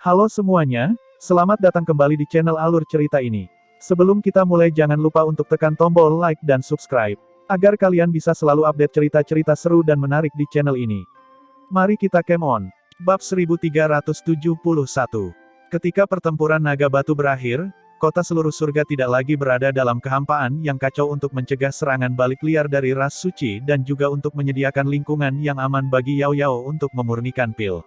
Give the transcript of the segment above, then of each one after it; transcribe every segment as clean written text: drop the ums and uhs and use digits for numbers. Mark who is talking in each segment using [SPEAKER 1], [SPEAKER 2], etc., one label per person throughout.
[SPEAKER 1] Halo semuanya, selamat datang kembali di channel Alur Cerita ini. Sebelum kita mulai jangan lupa untuk tekan tombol like dan subscribe, agar kalian bisa selalu update cerita-cerita seru dan menarik di channel ini. Mari kita game on. Bab 1371. Ketika pertempuran naga batu berakhir, kota seluruh surga tidak lagi berada dalam kehampaan yang kacau untuk mencegah serangan balik liar dari ras suci dan juga untuk menyediakan lingkungan yang aman bagi Yao Yao untuk memurnikan pil.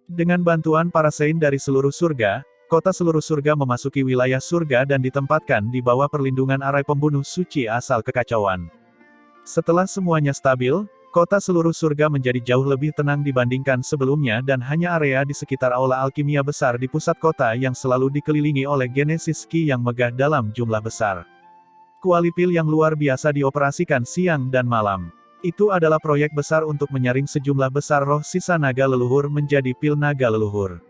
[SPEAKER 1] Dengan bantuan para Saint dari seluruh surga, kota seluruh surga memasuki wilayah surga dan ditempatkan di bawah perlindungan arai pembunuh suci asal kekacauan. Setelah semuanya stabil, kota seluruh surga menjadi jauh lebih tenang dibandingkan sebelumnya dan hanya area di sekitar aula alkimia besar di pusat kota yang selalu dikelilingi oleh Genesis Ki yang megah dalam jumlah besar. Kualipil yang luar biasa dioperasikan siang dan malam. Itu adalah proyek besar untuk menyaring sejumlah besar roh sisa naga leluhur menjadi pil naga leluhur.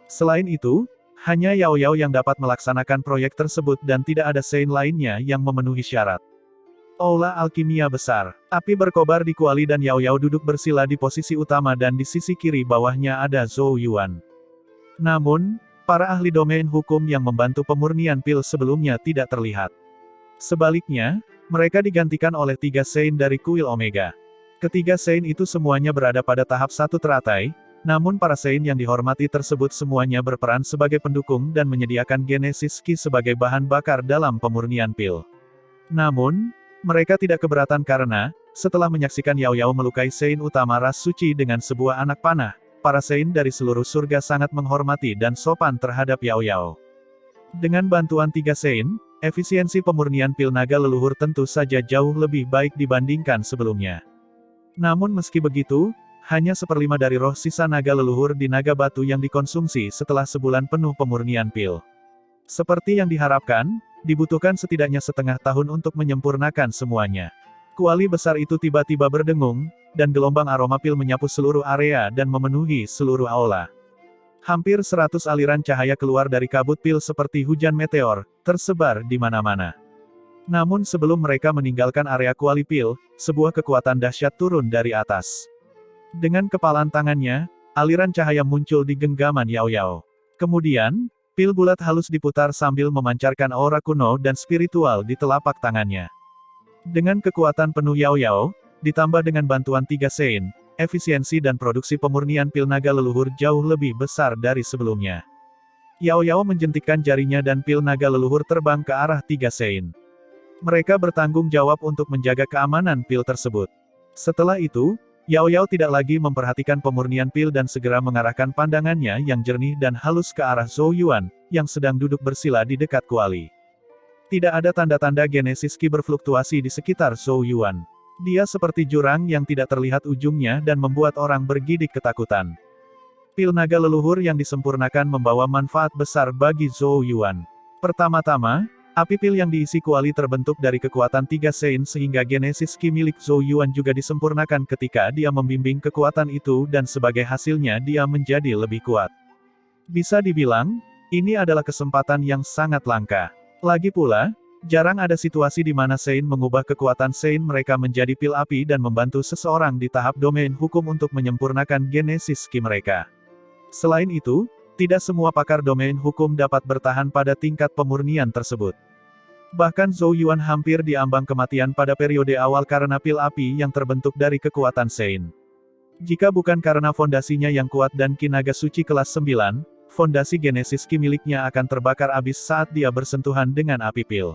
[SPEAKER 1] Selain itu, hanya Yao Yao yang dapat melaksanakan proyek tersebut dan tidak ada Saint lainnya yang memenuhi syarat. Aula alkimia besar. Api berkobar di kuali dan Yao Yao duduk bersila di posisi utama dan di sisi kiri bawahnya ada Zhou Yuan. Namun, para ahli domain hukum yang membantu pemurnian pil sebelumnya tidak terlihat. Sebaliknya, mereka digantikan oleh 3 Saint dari kuil Omega. Ketiga Saint itu semuanya berada pada tahap 1 teratai, namun para Saint yang dihormati tersebut semuanya berperan sebagai pendukung dan menyediakan Genesis Ki sebagai bahan bakar dalam pemurnian pil. Namun, mereka tidak keberatan karena, setelah menyaksikan Yao Yao melukai Saint utama ras suci dengan sebuah anak panah, para Saint dari seluruh surga sangat menghormati dan sopan terhadap Yao Yao. Dengan bantuan 3 Saint, efisiensi pemurnian pil naga leluhur tentu saja jauh lebih baik dibandingkan sebelumnya. Namun meski begitu, hanya 1/5 dari roh sisa naga leluhur di naga batu yang dikonsumsi setelah sebulan penuh pemurnian pil. Seperti yang diharapkan, dibutuhkan setidaknya setengah tahun untuk menyempurnakan semuanya. Kuali besar itu tiba-tiba berdengung, dan gelombang aroma pil menyapu seluruh area dan memenuhi seluruh aula. Hampir 100 aliran cahaya keluar dari kabut pil seperti hujan meteor, tersebar di mana-mana. Namun sebelum mereka meninggalkan area kuali pil, sebuah kekuatan dahsyat turun dari atas. Dengan kepalan tangannya, aliran cahaya muncul di genggaman Yao Yao. Kemudian, pil bulat halus diputar sambil memancarkan aura kuno dan spiritual di telapak tangannya. Dengan kekuatan penuh Yao Yao, ditambah dengan bantuan 3 Saint, efisiensi dan produksi pemurnian pil naga leluhur jauh lebih besar dari sebelumnya. Yao Yao menjentikkan jarinya dan pil naga leluhur terbang ke arah 3 Saint. Mereka bertanggung jawab untuk menjaga keamanan pil tersebut. Setelah itu, Yao Yao tidak lagi memperhatikan pemurnian pil dan segera mengarahkan pandangannya yang jernih dan halus ke arah Zhou Yuan, yang sedang duduk bersila di dekat kuali. Tidak ada tanda-tanda Genesis Ki berfluktuasi di sekitar Zhou Yuan. Dia seperti jurang yang tidak terlihat ujungnya dan membuat orang bergidik ketakutan. Pil naga leluhur yang disempurnakan membawa manfaat besar bagi Zhou Yuan. Pertama-tama, api pil yang diisi kuali terbentuk dari kekuatan 3 Saint sehingga Genesis Ki milik Zhou Yuan juga disempurnakan ketika dia membimbing kekuatan itu dan sebagai hasilnya dia menjadi lebih kuat. Bisa dibilang, ini adalah kesempatan yang sangat langka. Lagi pula, jarang ada situasi di mana Saint mengubah kekuatan Saint mereka menjadi pil api dan membantu seseorang di tahap domain hukum untuk menyempurnakan Genesis Ki mereka. Selain itu, tidak semua pakar domain hukum dapat bertahan pada tingkat pemurnian tersebut. Bahkan Zhou Yuan hampir diambang kematian pada periode awal karena pil api yang terbentuk dari kekuatan Saint. Jika bukan karena fondasinya yang kuat dan Ki naga suci kelas 9, fondasi Genesis Ki miliknya akan terbakar abis saat dia bersentuhan dengan api pil.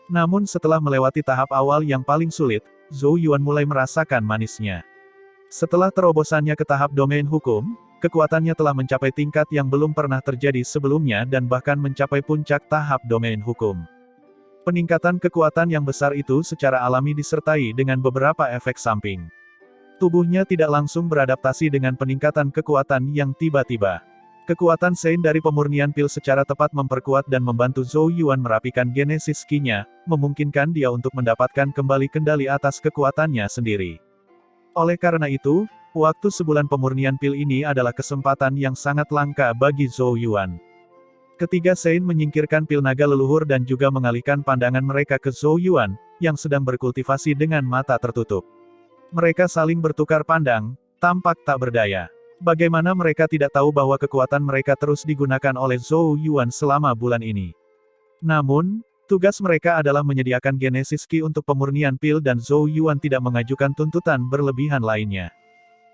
[SPEAKER 1] Namun setelah melewati tahap awal yang paling sulit, Zhou Yuan mulai merasakan manisnya. Setelah terobosannya ke tahap domain hukum, kekuatannya telah mencapai tingkat yang belum pernah terjadi sebelumnya dan bahkan mencapai puncak tahap domain hukum. Peningkatan kekuatan yang besar itu secara alami disertai dengan beberapa efek samping. Tubuhnya tidak langsung beradaptasi dengan peningkatan kekuatan yang tiba-tiba. Kekuatan Saint dari pemurnian pil secara tepat memperkuat dan membantu Zhou Yuan merapikan Genesis Ki-nya, memungkinkan dia untuk mendapatkan kembali kendali atas kekuatannya sendiri. Oleh karena itu, waktu sebulan pemurnian pil ini adalah kesempatan yang sangat langka bagi Zhou Yuan. Ketiga Saint menyingkirkan pil naga leluhur dan juga mengalihkan pandangan mereka ke Zhou Yuan, yang sedang berkultivasi dengan mata tertutup. Mereka saling bertukar pandang, tampak tak berdaya. Bagaimana mereka tidak tahu bahwa kekuatan mereka terus digunakan oleh Zhou Yuan selama bulan ini? Namun, tugas mereka adalah menyediakan Genesis Key untuk pemurnian pil dan Zhou Yuan tidak mengajukan tuntutan berlebihan lainnya.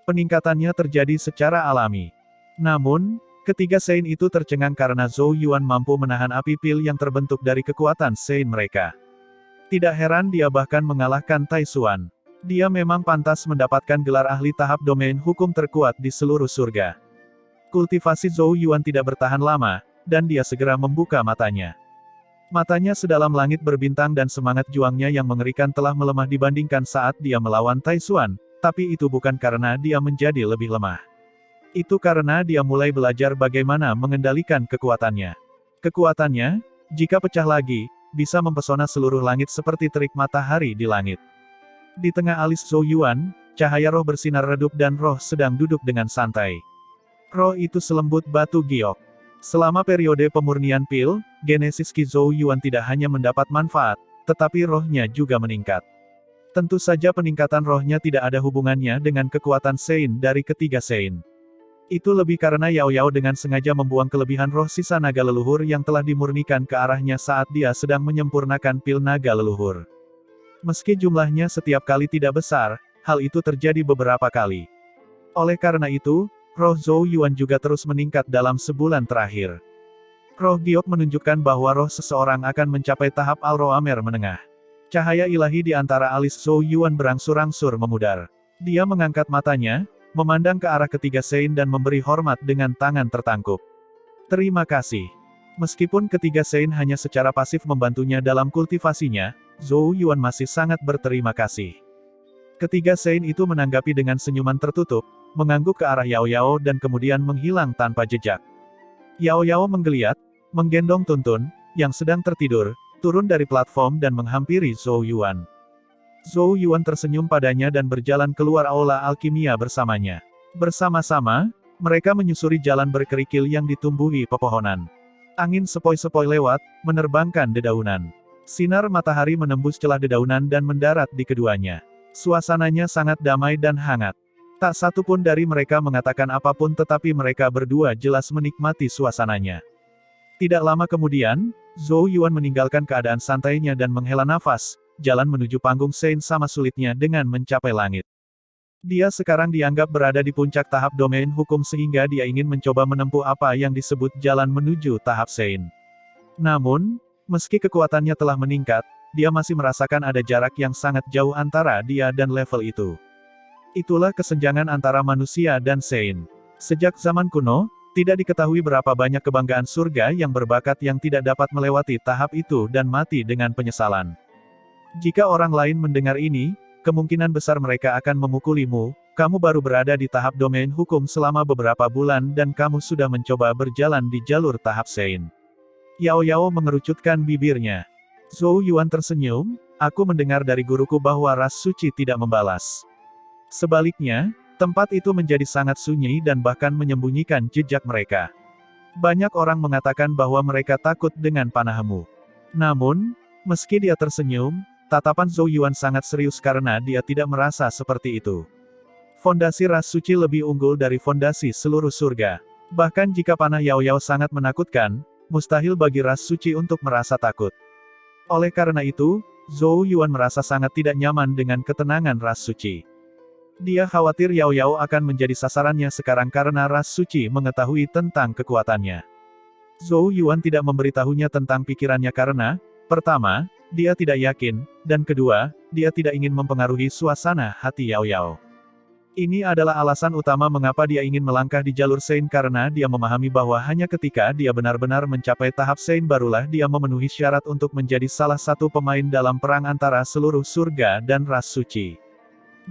[SPEAKER 1] Peningkatannya terjadi secara alami. Namun, ketiga Sein itu tercengang karena Zhou Yuan mampu menahan api pil yang terbentuk dari kekuatan Sein mereka. Tidak heran dia bahkan mengalahkan Tai Xuan. Dia memang pantas mendapatkan gelar ahli tahap domain hukum terkuat di seluruh surga. Kultivasi Zhou Yuan tidak bertahan lama, dan dia segera membuka matanya. Matanya sedalam langit berbintang dan semangat juangnya yang mengerikan telah melemah dibandingkan saat dia melawan Tai Xuan, tapi itu bukan karena dia menjadi lebih lemah. Itu karena dia mulai belajar bagaimana mengendalikan kekuatannya. Kekuatannya, jika pecah lagi, bisa mempesona seluruh langit seperti terik matahari di langit. Di tengah alis Zhou Yuan, cahaya roh bersinar redup dan roh sedang duduk dengan santai. Roh itu selembut batu giok. Selama periode pemurnian pil, Genesis Ki Zhou Yuan tidak hanya mendapat manfaat, tetapi rohnya juga meningkat. Tentu saja peningkatan rohnya tidak ada hubungannya dengan kekuatan Sein dari ketiga Sein. Itu lebih karena Yao Yao dengan sengaja membuang kelebihan roh sisa naga leluhur yang telah dimurnikan ke arahnya saat dia sedang menyempurnakan pil naga leluhur. Meski jumlahnya setiap kali tidak besar, hal itu terjadi beberapa kali. Oleh karena itu, roh Zhou Yuan juga terus meningkat dalam sebulan terakhir. Roh giok menunjukkan bahwa roh seseorang akan mencapai tahap Al-Roamer menengah. Cahaya ilahi di antara alis Zhou Yuan berangsur-angsur memudar. Dia mengangkat matanya, memandang ke arah ketiga Sein dan memberi hormat dengan tangan tertangkup. Terima kasih. Meskipun ketiga Sein hanya secara pasif membantunya dalam kultivasinya, Zhou Yuan masih sangat berterima kasih. Ketiga Sein itu menanggapi dengan senyuman tertutup, mengangguk ke arah Yao Yao dan kemudian menghilang tanpa jejak. Yao Yao menggeliat, menggendong Tuntun, yang sedang tertidur, turun dari platform dan menghampiri Zhou Yuan. Zhou Yuan tersenyum padanya dan berjalan keluar aula alkimia bersamanya. Bersama-sama, mereka menyusuri jalan berkerikil yang ditumbuhi pepohonan. Angin sepoi-sepoi lewat, menerbangkan dedaunan. Sinar matahari menembus celah dedaunan dan mendarat di keduanya. Suasananya sangat damai dan hangat. Tak satu pun dari mereka mengatakan apapun tetapi mereka berdua jelas menikmati suasananya. Tidak lama kemudian, Zhou Yuan meninggalkan keadaan santainya dan menghela nafas, jalan menuju panggung Sein sama sulitnya dengan mencapai langit. Dia sekarang dianggap berada di puncak tahap domain hukum sehingga dia ingin mencoba menempuh apa yang disebut jalan menuju tahap Sein. Namun, meski kekuatannya telah meningkat, dia masih merasakan ada jarak yang sangat jauh antara dia dan level itu. Itulah kesenjangan antara manusia dan Sein. Sejak zaman kuno, tidak diketahui berapa banyak kebanggaan surga yang berbakat yang tidak dapat melewati tahap itu dan mati dengan penyesalan. Jika orang lain mendengar ini, kemungkinan besar mereka akan memukulimu. Kamu baru berada di tahap domain hukum selama beberapa bulan dan kamu sudah mencoba berjalan di jalur tahap Sein. Yao Yao mengerucutkan bibirnya. Zhou Yuan tersenyum, aku mendengar dari guruku bahwa ras suci tidak membalas. Sebaliknya, tempat itu menjadi sangat sunyi dan bahkan menyembunyikan jejak mereka. Banyak orang mengatakan bahwa mereka takut dengan panahmu. Namun, meski dia tersenyum, tatapan Zhou Yuan sangat serius karena dia tidak merasa seperti itu. Fondasi ras suci lebih unggul dari fondasi seluruh surga. Bahkan jika panah Yao Yao sangat menakutkan, mustahil bagi ras suci untuk merasa takut. Oleh karena itu, Zhou Yuan merasa sangat tidak nyaman dengan ketenangan ras suci. Dia khawatir Yao Yao akan menjadi sasarannya sekarang karena ras suci mengetahui tentang kekuatannya. Zhou Yuan tidak memberitahunya tentang pikirannya karena, pertama, dia tidak yakin, dan kedua, dia tidak ingin mempengaruhi suasana hati Yao Yao. Ini adalah alasan utama mengapa dia ingin melangkah di jalur Sein karena dia memahami bahwa hanya ketika dia benar-benar mencapai tahap Sein barulah dia memenuhi syarat untuk menjadi salah satu pemain dalam perang antara seluruh surga dan ras suci.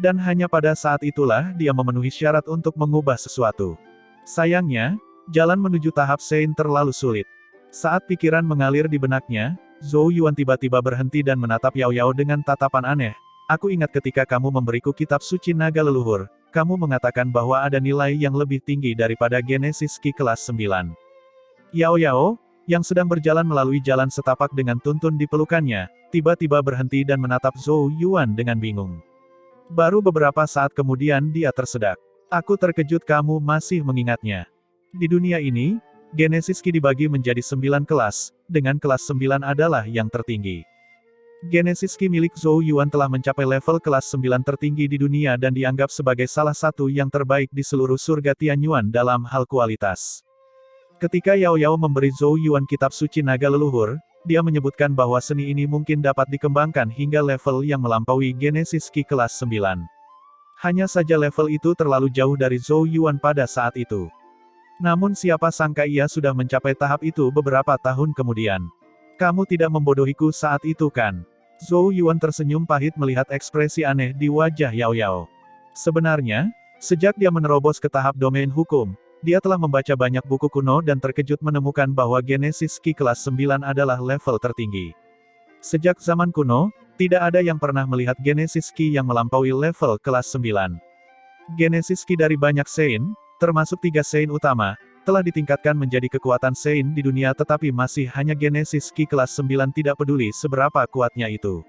[SPEAKER 1] Dan hanya pada saat itulah dia memenuhi syarat untuk mengubah sesuatu. Sayangnya, jalan menuju tahap Sein terlalu sulit. Saat pikiran mengalir di benaknya, Zhou Yuan tiba-tiba berhenti dan menatap Yao Yao dengan tatapan aneh. Aku ingat ketika kamu memberiku kitab suci naga leluhur, kamu mengatakan bahwa ada nilai yang lebih tinggi daripada Genesis Ki kelas 9. Yao Yao, yang sedang berjalan melalui jalan setapak dengan Tuntun di pelukannya, tiba-tiba berhenti dan menatap Zhou Yuan dengan bingung. Baru beberapa saat kemudian dia tersedak. Aku terkejut kamu masih mengingatnya. Di dunia ini, Genesis Ki dibagi menjadi 9 kelas, dengan kelas 9 adalah yang tertinggi. Genesis Ki milik Zhou Yuan telah mencapai level kelas 9 tertinggi di dunia dan dianggap sebagai salah satu yang terbaik di seluruh surga Tianyuan dalam hal kualitas. Ketika Yao Yao memberi Zhou Yuan kitab suci naga leluhur, dia menyebutkan bahwa seni ini mungkin dapat dikembangkan hingga level yang melampaui Genesis Ki kelas 9. Hanya saja level itu terlalu jauh dari Zhou Yuan pada saat itu. Namun siapa sangka ia sudah mencapai tahap itu beberapa tahun kemudian. Kamu tidak membodohiku saat itu kan? Zhou Yuan tersenyum pahit melihat ekspresi aneh di wajah Yao Yao. Sebenarnya, sejak dia menerobos ke tahap domain hukum, dia telah membaca banyak buku kuno dan terkejut menemukan bahwa Genesis Ki kelas 9 adalah level tertinggi. Sejak zaman kuno, tidak ada yang pernah melihat Genesis Ki yang melampaui level kelas 9. Genesis Ki dari banyak Sein, termasuk 3 Sein utama, telah ditingkatkan menjadi kekuatan Sein di dunia tetapi masih hanya Genesis Ki kelas 9 tidak peduli seberapa kuatnya itu.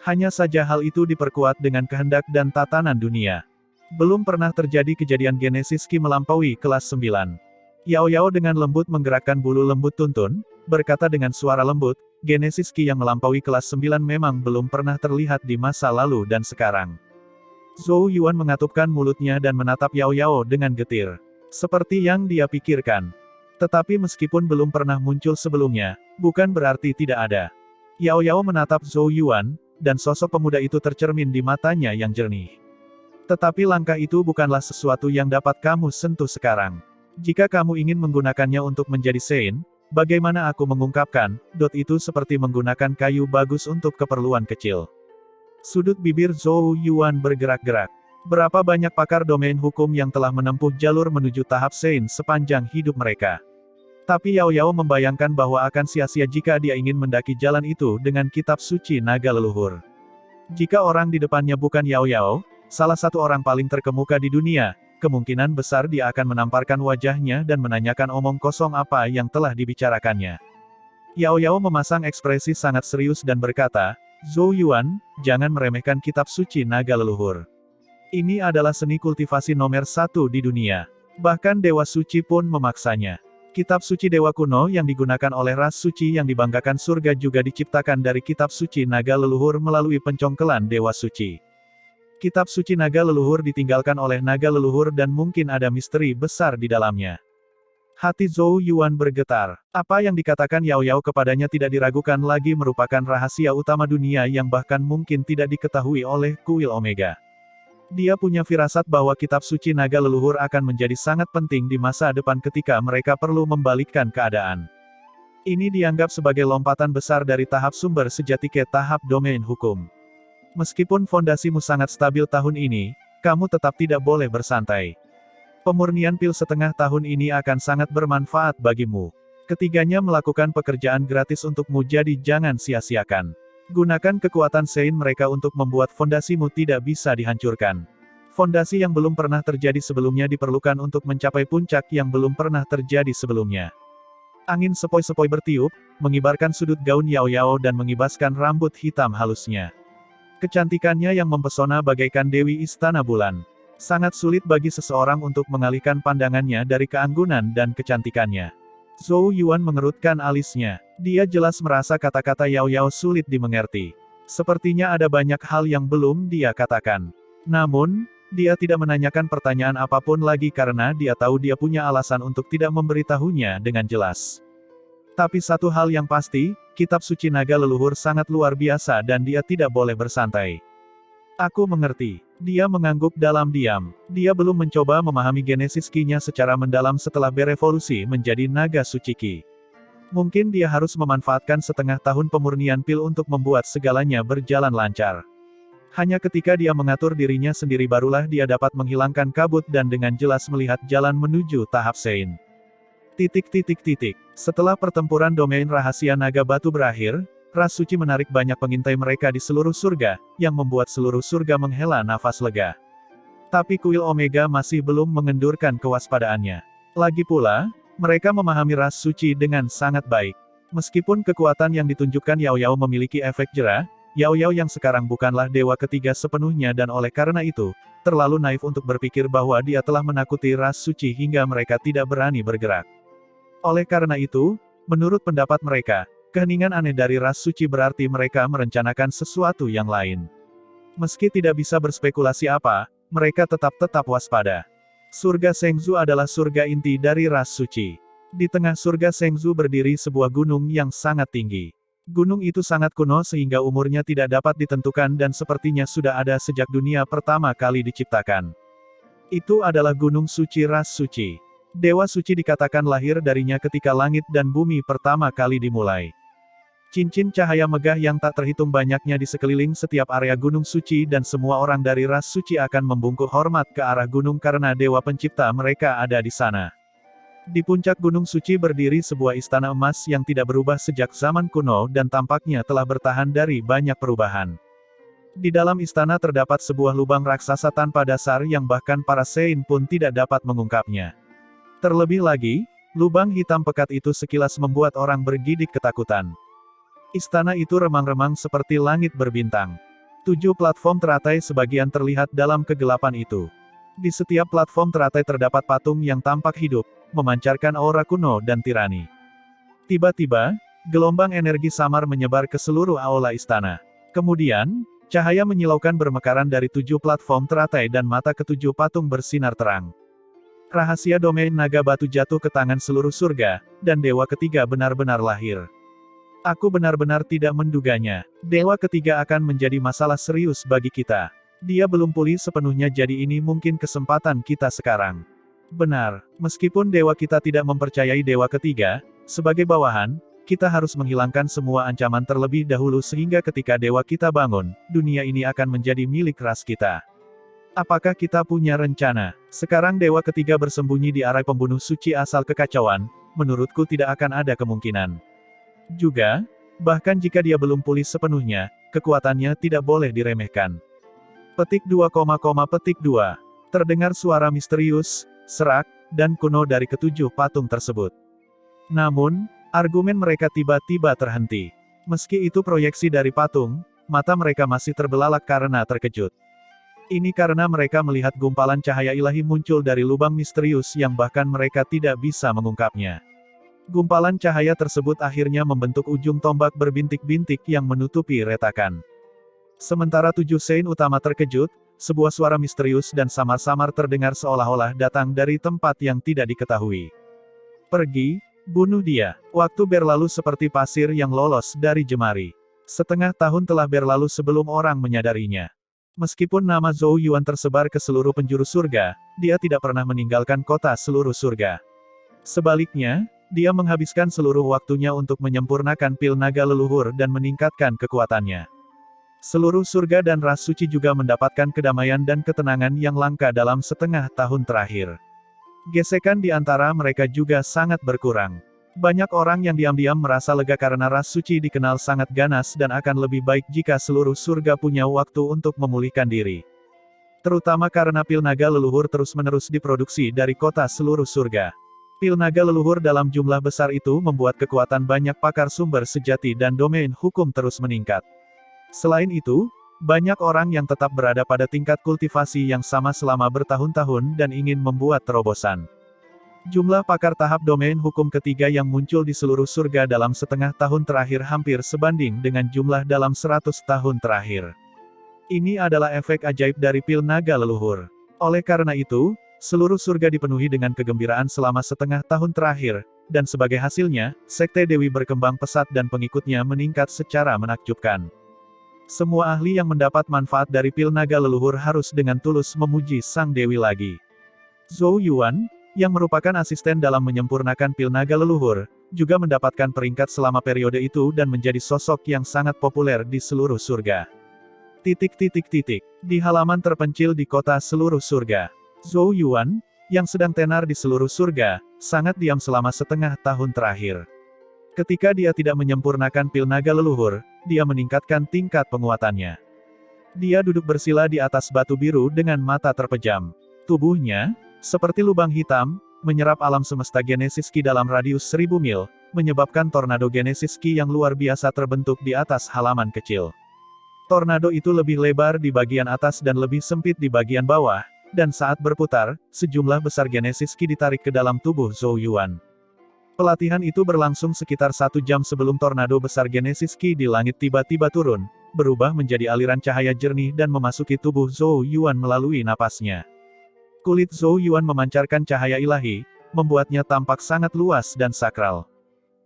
[SPEAKER 1] Hanya saja hal itu diperkuat dengan kehendak dan tatanan dunia. Belum pernah terjadi kejadian Genesis Ki melampaui kelas 9. Yao Yao dengan lembut menggerakkan bulu lembut tuntun, berkata dengan suara lembut, Genesis Ki yang melampaui kelas 9 memang belum pernah terlihat di masa lalu dan sekarang. Zhou Yuan mengatupkan mulutnya dan menatap Yao Yao dengan getir. Seperti yang dia pikirkan. Tetapi meskipun belum pernah muncul sebelumnya, bukan berarti tidak ada. Yao Yao menatap Zhou Yuan, dan sosok pemuda itu tercermin di matanya yang jernih. Tetapi langkah itu bukanlah sesuatu yang dapat kamu sentuh sekarang. Jika kamu ingin menggunakannya untuk menjadi Sein, bagaimana aku mengungkapkan, itu seperti menggunakan kayu bagus untuk keperluan kecil. Sudut bibir Zhou Yuan bergerak-gerak. Berapa banyak pakar domain hukum yang telah menempuh jalur menuju tahap Sein sepanjang hidup mereka. Tapi Yao Yao membayangkan bahwa akan sia-sia jika dia ingin mendaki jalan itu dengan kitab suci naga leluhur. Jika orang di depannya bukan Yao Yao, salah satu orang paling terkemuka di dunia, kemungkinan besar dia akan menamparkan wajahnya dan menanyakan omong kosong apa yang telah dibicarakannya. Yao Yao memasang ekspresi sangat serius dan berkata, Zhou Yuan, jangan meremehkan kitab suci naga leluhur. Ini adalah seni kultivasi nomor 1 di dunia. Bahkan Dewa Suci pun memaksanya. Kitab suci Dewa kuno yang digunakan oleh ras suci yang dibanggakan surga juga diciptakan dari kitab suci naga leluhur melalui pencongkelan Dewa Suci. Kitab suci naga leluhur ditinggalkan oleh naga leluhur dan mungkin ada misteri besar di dalamnya. Hati Zhou Yuan bergetar. Apa yang dikatakan Yao Yao kepadanya tidak diragukan lagi merupakan rahasia utama dunia yang bahkan mungkin tidak diketahui oleh kuil Omega. Dia punya firasat bahwa kitab suci naga leluhur akan menjadi sangat penting di masa depan ketika mereka perlu membalikkan keadaan. Ini dianggap sebagai lompatan besar dari tahap sumber sejati ke tahap domain hukum. Meskipun fondasimu sangat stabil tahun ini, kamu tetap tidak boleh bersantai. Pemurnian pil setengah tahun ini akan sangat bermanfaat bagimu. Ketiganya melakukan pekerjaan gratis untukmu jadi jangan sia-siakan. Gunakan kekuatan Sein mereka untuk membuat fondasimu tidak bisa dihancurkan. Fondasi yang belum pernah terjadi sebelumnya diperlukan untuk mencapai puncak yang belum pernah terjadi sebelumnya. Angin sepoi-sepoi bertiup, mengibarkan sudut gaun Yao Yao dan mengibaskan rambut hitam halusnya. Kecantikannya yang mempesona bagaikan Dewi Istana Bulan. Sangat sulit bagi seseorang untuk mengalihkan pandangannya dari keanggunan dan kecantikannya. Zhou Yuan mengerutkan alisnya. Dia jelas merasa kata-kata Yao Yao sulit dimengerti. Sepertinya ada banyak hal yang belum dia katakan. Namun, dia tidak menanyakan pertanyaan apapun lagi karena dia tahu dia punya alasan untuk tidak memberitahunya dengan jelas. Tapi satu hal yang pasti, kitab suci naga leluhur sangat luar biasa dan dia tidak boleh bersantai. Aku mengerti. Dia mengangguk dalam diam. Dia belum mencoba memahami Genesis Ki-nya secara mendalam setelah berevolusi menjadi naga suci Ki. Mungkin dia harus memanfaatkan setengah tahun pemurnian pil untuk membuat segalanya berjalan lancar. Hanya ketika dia mengatur dirinya sendiri barulah dia dapat menghilangkan kabut dan dengan jelas melihat jalan menuju tahap Sein. Setelah pertempuran domain rahasia naga batu berakhir, ras suci menarik banyak pengintai mereka di seluruh surga, yang membuat seluruh surga menghela nafas lega. Tapi kuil Omega masih belum mengendurkan kewaspadaannya. Lagi pula, mereka memahami ras suci dengan sangat baik. Meskipun kekuatan yang ditunjukkan Yao Yao memiliki efek jera, Yao Yao yang sekarang bukanlah dewa ketiga sepenuhnya dan oleh karena itu, terlalu naif untuk berpikir bahwa dia telah menakuti ras suci hingga mereka tidak berani bergerak. Oleh karena itu, menurut pendapat mereka, keheningan aneh dari ras suci berarti mereka merencanakan sesuatu yang lain. Meski tidak bisa berspekulasi apa, mereka tetap waspada. Surga Shengzu adalah surga inti dari ras suci. Di tengah surga Shengzu berdiri sebuah gunung yang sangat tinggi. Gunung itu sangat kuno sehingga umurnya tidak dapat ditentukan dan sepertinya sudah ada sejak dunia pertama kali diciptakan. Itu adalah gunung suci ras suci. Dewa suci dikatakan lahir darinya ketika langit dan bumi pertama kali dimulai. Cincin cahaya megah yang tak terhitung banyaknya di sekeliling setiap area gunung suci dan semua orang dari ras suci akan membungkuk hormat ke arah gunung karena dewa pencipta mereka ada di sana. Di puncak gunung suci berdiri sebuah istana emas yang tidak berubah sejak zaman kuno dan tampaknya telah bertahan dari banyak perubahan. Di dalam istana terdapat sebuah lubang raksasa tanpa dasar yang bahkan para Sein pun tidak dapat mengungkapnya. Terlebih lagi, lubang hitam pekat itu sekilas membuat orang bergidik ketakutan. Istana itu remang-remang seperti langit berbintang. 7 platform teratai sebagian terlihat dalam kegelapan itu. Di setiap platform teratai terdapat patung yang tampak hidup, memancarkan aura kuno dan tirani. Tiba-tiba, gelombang energi samar menyebar ke seluruh aula istana. Kemudian, cahaya menyilaukan bermekaran dari 7 platform teratai dan mata ketujuh patung bersinar terang. Rahasia domain naga batu jatuh ke tangan seluruh surga, dan dewa ketiga benar-benar lahir. Aku benar-benar tidak menduganya. Dewa ketiga akan menjadi masalah serius bagi kita. Dia belum pulih sepenuhnya jadi ini mungkin kesempatan kita sekarang. Benar, meskipun dewa kita tidak mempercayai dewa ketiga, sebagai bawahan, kita harus menghilangkan semua ancaman terlebih dahulu sehingga ketika dewa kita bangun, dunia ini akan menjadi milik ras kita. Apakah kita punya rencana? Sekarang dewa ketiga bersembunyi di arai pembunuh suci asal kekacauan, menurutku tidak akan ada kemungkinan. Juga, bahkan jika dia belum pulih sepenuhnya, kekuatannya tidak boleh diremehkan. Petik 2, petik 2. Terdengar suara misterius, serak, dan kuno dari ketujuh patung tersebut. Namun, argumen mereka tiba-tiba terhenti. Meski itu proyeksi dari patung, mata mereka masih terbelalak karena terkejut. Ini karena mereka melihat gumpalan cahaya ilahi muncul dari lubang misterius yang bahkan mereka tidak bisa mengungkapnya. Gumpalan cahaya tersebut akhirnya membentuk ujung tombak berbintik-bintik yang menutupi retakan. Sementara 7 Sein utama terkejut, sebuah suara misterius dan samar-samar terdengar seolah-olah datang dari tempat yang tidak diketahui. Pergi, bunuh dia. Waktu berlalu seperti pasir yang lolos dari jemari. Setengah tahun telah berlalu sebelum orang menyadarinya. Meskipun nama Zhou Yuan tersebar ke seluruh penjuru surga, dia tidak pernah meninggalkan kota seluruh surga. Sebaliknya, dia menghabiskan seluruh waktunya untuk menyempurnakan pil naga leluhur dan meningkatkan kekuatannya. Seluruh surga dan ras suci juga mendapatkan kedamaian dan ketenangan yang langka dalam setengah tahun terakhir. Gesekan di antara mereka juga sangat berkurang. Banyak orang yang diam-diam merasa lega karena ras suci dikenal sangat ganas dan akan lebih baik jika seluruh surga punya waktu untuk memulihkan diri. Terutama karena pil naga leluhur terus-menerus diproduksi dari kota seluruh surga. Pil naga leluhur dalam jumlah besar itu membuat kekuatan banyak pakar sumber sejati dan domain hukum terus meningkat. Selain itu, banyak orang yang tetap berada pada tingkat kultivasi yang sama selama bertahun-tahun dan ingin membuat terobosan. Jumlah pakar tahap domain hukum ketiga yang muncul di seluruh surga dalam setengah tahun terakhir hampir sebanding dengan jumlah dalam 100 tahun terakhir. Ini adalah efek ajaib dari pil naga leluhur. Oleh karena itu, seluruh surga dipenuhi dengan kegembiraan selama setengah tahun terakhir, dan sebagai hasilnya, Sekte Dewi berkembang pesat dan pengikutnya meningkat secara menakjubkan. Semua ahli yang mendapat manfaat dari pil naga leluhur harus dengan tulus memuji sang dewi lagi. Zhou Yuan, yang merupakan asisten dalam menyempurnakan pil naga leluhur, juga mendapatkan peringkat selama periode itu dan menjadi sosok yang sangat populer di seluruh surga. Di halaman terpencil di kota seluruh surga, Zhou Yuan, yang sedang tenar di seluruh surga, sangat diam selama setengah tahun terakhir. Ketika dia tidak menyempurnakan pil naga leluhur, dia meningkatkan tingkat penguatannya. Dia duduk bersila di atas batu biru dengan mata terpejam. Tubuhnya, seperti lubang hitam, menyerap alam semesta Genesis Ki dalam radius 1000 mil, menyebabkan tornado Genesis Ki yang luar biasa terbentuk di atas halaman kecil. Tornado itu lebih lebar di bagian atas dan lebih sempit di bagian bawah, dan saat berputar, sejumlah besar Genesis Ki ditarik ke dalam tubuh Zhou Yuan. Pelatihan itu berlangsung sekitar 1 jam sebelum tornado besar Genesis Ki di langit tiba-tiba turun, berubah menjadi aliran cahaya jernih dan memasuki tubuh Zhou Yuan melalui napasnya. Kulit Zhou Yuan memancarkan cahaya ilahi, membuatnya tampak sangat luas dan sakral.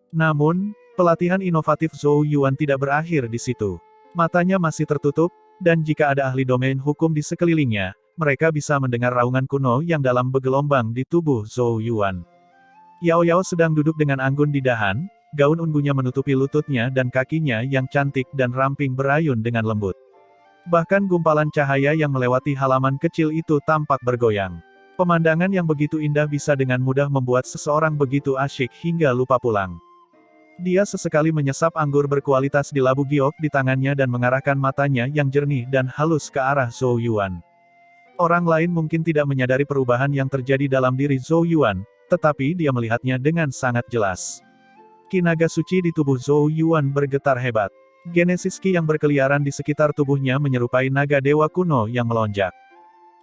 [SPEAKER 1] Namun, pelatihan inovatif Zhou Yuan tidak berakhir di situ. Matanya masih tertutup, dan jika ada ahli domain hukum di sekelilingnya, mereka bisa mendengar raungan kuno yang dalam bergelombang di tubuh Zhou Yuan. Yao Yao sedang duduk dengan anggun di dahan, gaun ungunya menutupi lututnya dan kakinya yang cantik dan ramping berayun dengan lembut. Bahkan gumpalan cahaya yang melewati halaman kecil itu tampak bergoyang. Pemandangan yang begitu indah bisa dengan mudah membuat seseorang begitu asyik hingga lupa pulang. Dia sesekali menyesap anggur berkualitas di labu giok di tangannya dan mengarahkan matanya yang jernih dan halus ke arah Zhou Yuan. Orang lain mungkin tidak menyadari perubahan yang terjadi dalam diri Zhou Yuan, tetapi dia melihatnya dengan sangat jelas. Ki naga suci di tubuh Zhou Yuan bergetar hebat. Genesis Ki yang berkeliaran di sekitar tubuhnya menyerupai naga dewa kuno yang melonjak.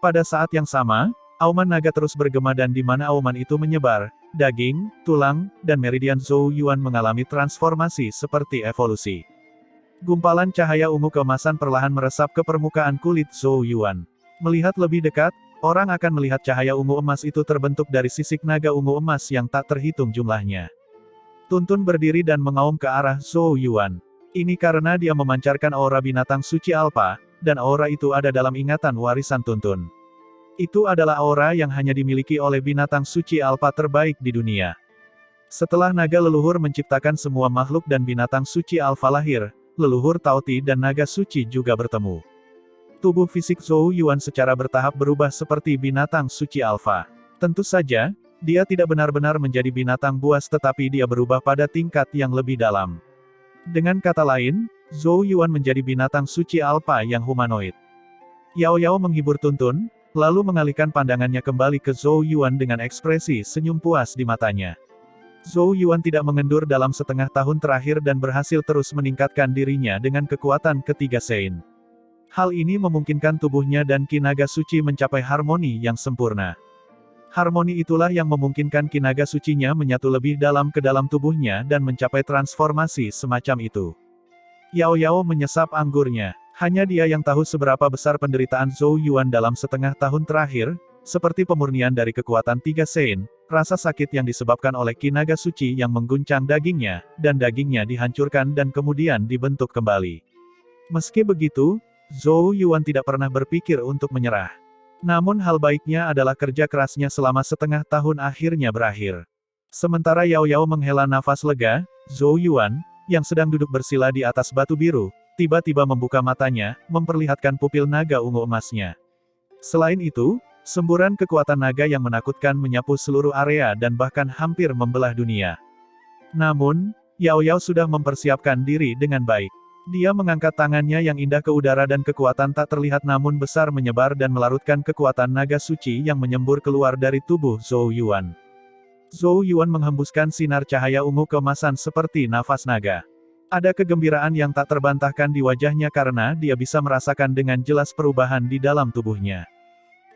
[SPEAKER 1] Pada saat yang sama, auman naga terus bergema dan di mana auman itu menyebar, daging, tulang, dan meridian Zhou Yuan mengalami transformasi seperti evolusi. Gumpalan cahaya ungu keemasan perlahan meresap ke permukaan kulit Zhou Yuan. Melihat lebih dekat, orang akan melihat cahaya ungu emas itu terbentuk dari sisik naga ungu emas yang tak terhitung jumlahnya. Tuntun berdiri dan mengaum ke arah Zhou Yuan. Ini karena dia memancarkan aura binatang suci alfa, dan aura itu ada dalam ingatan warisan Tuntun. Itu adalah aura yang hanya dimiliki oleh binatang suci alfa terbaik di dunia. Setelah naga leluhur menciptakan semua makhluk dan binatang suci alfa lahir, leluhur Taoti dan naga suci juga bertemu. Tubuh fisik Zhou Yuan secara bertahap berubah seperti binatang suci alfa. Tentu saja, dia tidak benar-benar menjadi binatang buas tetapi dia berubah pada tingkat yang lebih dalam. Dengan kata lain, Zhou Yuan menjadi binatang suci alfa yang humanoid. Yao Yao menghibur Tuntun, lalu mengalihkan pandangannya kembali ke Zhou Yuan dengan ekspresi senyum puas di matanya. Zhou Yuan tidak mengendur dalam setengah tahun terakhir dan berhasil terus meningkatkan dirinya dengan kekuatan ketiga Sein. Hal ini memungkinkan tubuhnya dan Ki naga suci mencapai harmoni yang sempurna. Harmoni itulah yang memungkinkan Ki naga sucinya menyatu lebih dalam ke dalam tubuhnya dan mencapai transformasi semacam itu. Yao Yao menyesap anggurnya. Hanya dia yang tahu seberapa besar penderitaan Zhou Yuan dalam setengah tahun terakhir, seperti pemurnian dari kekuatan tiga Sein, rasa sakit yang disebabkan oleh Ki naga suci yang mengguncang dagingnya, dan dagingnya dihancurkan dan kemudian dibentuk kembali. Meski begitu, Zhou Yuan tidak pernah berpikir untuk menyerah. Namun hal baiknya adalah kerja kerasnya selama setengah tahun akhirnya berakhir. Sementara Yao Yao menghela nafas lega, Zhou Yuan, yang sedang duduk bersila di atas batu biru, tiba-tiba membuka matanya, memperlihatkan pupil naga ungu emasnya. Selain itu, semburan kekuatan naga yang menakutkan menyapu seluruh area dan bahkan hampir membelah dunia. Namun, Yao Yao sudah mempersiapkan diri dengan baik. Dia mengangkat tangannya yang indah ke udara dan kekuatan tak terlihat namun besar menyebar dan melarutkan kekuatan naga suci yang menyembur keluar dari tubuh Zhou Yuan. Zhou Yuan menghembuskan sinar cahaya ungu keemasan seperti nafas naga. Ada kegembiraan yang tak terbantahkan di wajahnya karena dia bisa merasakan dengan jelas perubahan di dalam tubuhnya.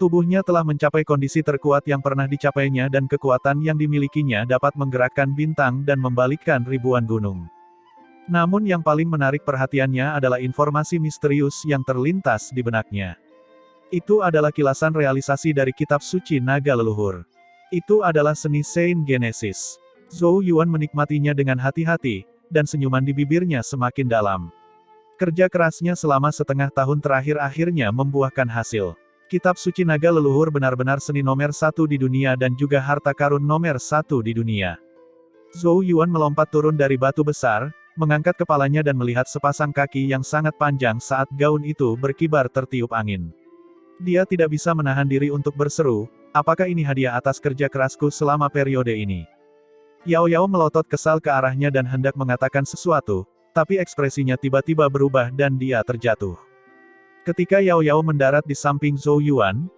[SPEAKER 1] Tubuhnya telah mencapai kondisi terkuat yang pernah dicapainya dan kekuatan yang dimilikinya dapat menggerakkan bintang dan membalikkan ribuan gunung. Namun yang paling menarik perhatiannya adalah informasi misterius yang terlintas di benaknya. Itu adalah kilasan realisasi dari kitab suci naga leluhur. Itu adalah seni Sein Genesis. Zhou Yuan menikmatinya dengan hati-hati, dan senyuman di bibirnya semakin dalam. Kerja kerasnya selama setengah tahun terakhir akhirnya membuahkan hasil. Kitab suci naga leluhur benar-benar seni nomor 1 di dunia dan juga harta karun nomor 1 di dunia. Zhou Yuan melompat turun dari batu besar, mengangkat kepalanya dan melihat sepasang kaki yang sangat panjang saat gaun itu berkibar tertiup angin. Dia tidak bisa menahan diri untuk berseru, apakah ini hadiah atas kerja kerasku selama periode ini? Yao Yao melotot kesal ke arahnya dan hendak mengatakan sesuatu, tapi ekspresinya tiba-tiba berubah dan dia terjatuh. Ketika Yao Yao mendarat di samping Zhou Yuan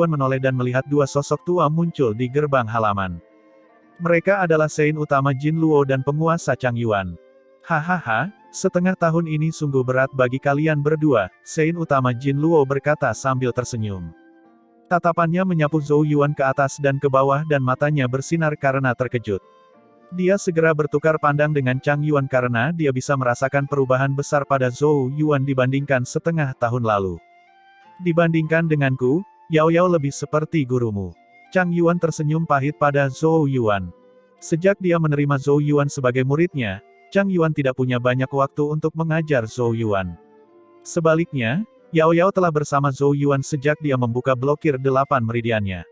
[SPEAKER 1] menoleh dan melihat dua sosok tua muncul di gerbang halaman. Mereka adalah Sein utama Jin Luo dan penguasa Chang Yuan. Hahaha, Setengah tahun ini sungguh berat bagi kalian berdua, Sein utama Jin Luo berkata sambil tersenyum. Tatapannya menyapu Zhou Yuan ke atas dan ke bawah dan matanya bersinar karena terkejut. Dia segera bertukar pandang dengan Chang Yuan karena dia bisa merasakan perubahan besar pada Zhou Yuan dibandingkan setengah tahun lalu. Dibandingkan denganku, Yao Yao lebih seperti gurumu. Chang Yuan tersenyum pahit pada Zhou Yuan. Sejak dia menerima Zhou Yuan sebagai muridnya, Chang Yuan tidak punya banyak waktu untuk mengajar Zhou Yuan. Sebaliknya, Yao Yao telah bersama Zhou Yuan sejak dia membuka blokir 8 meridiannya.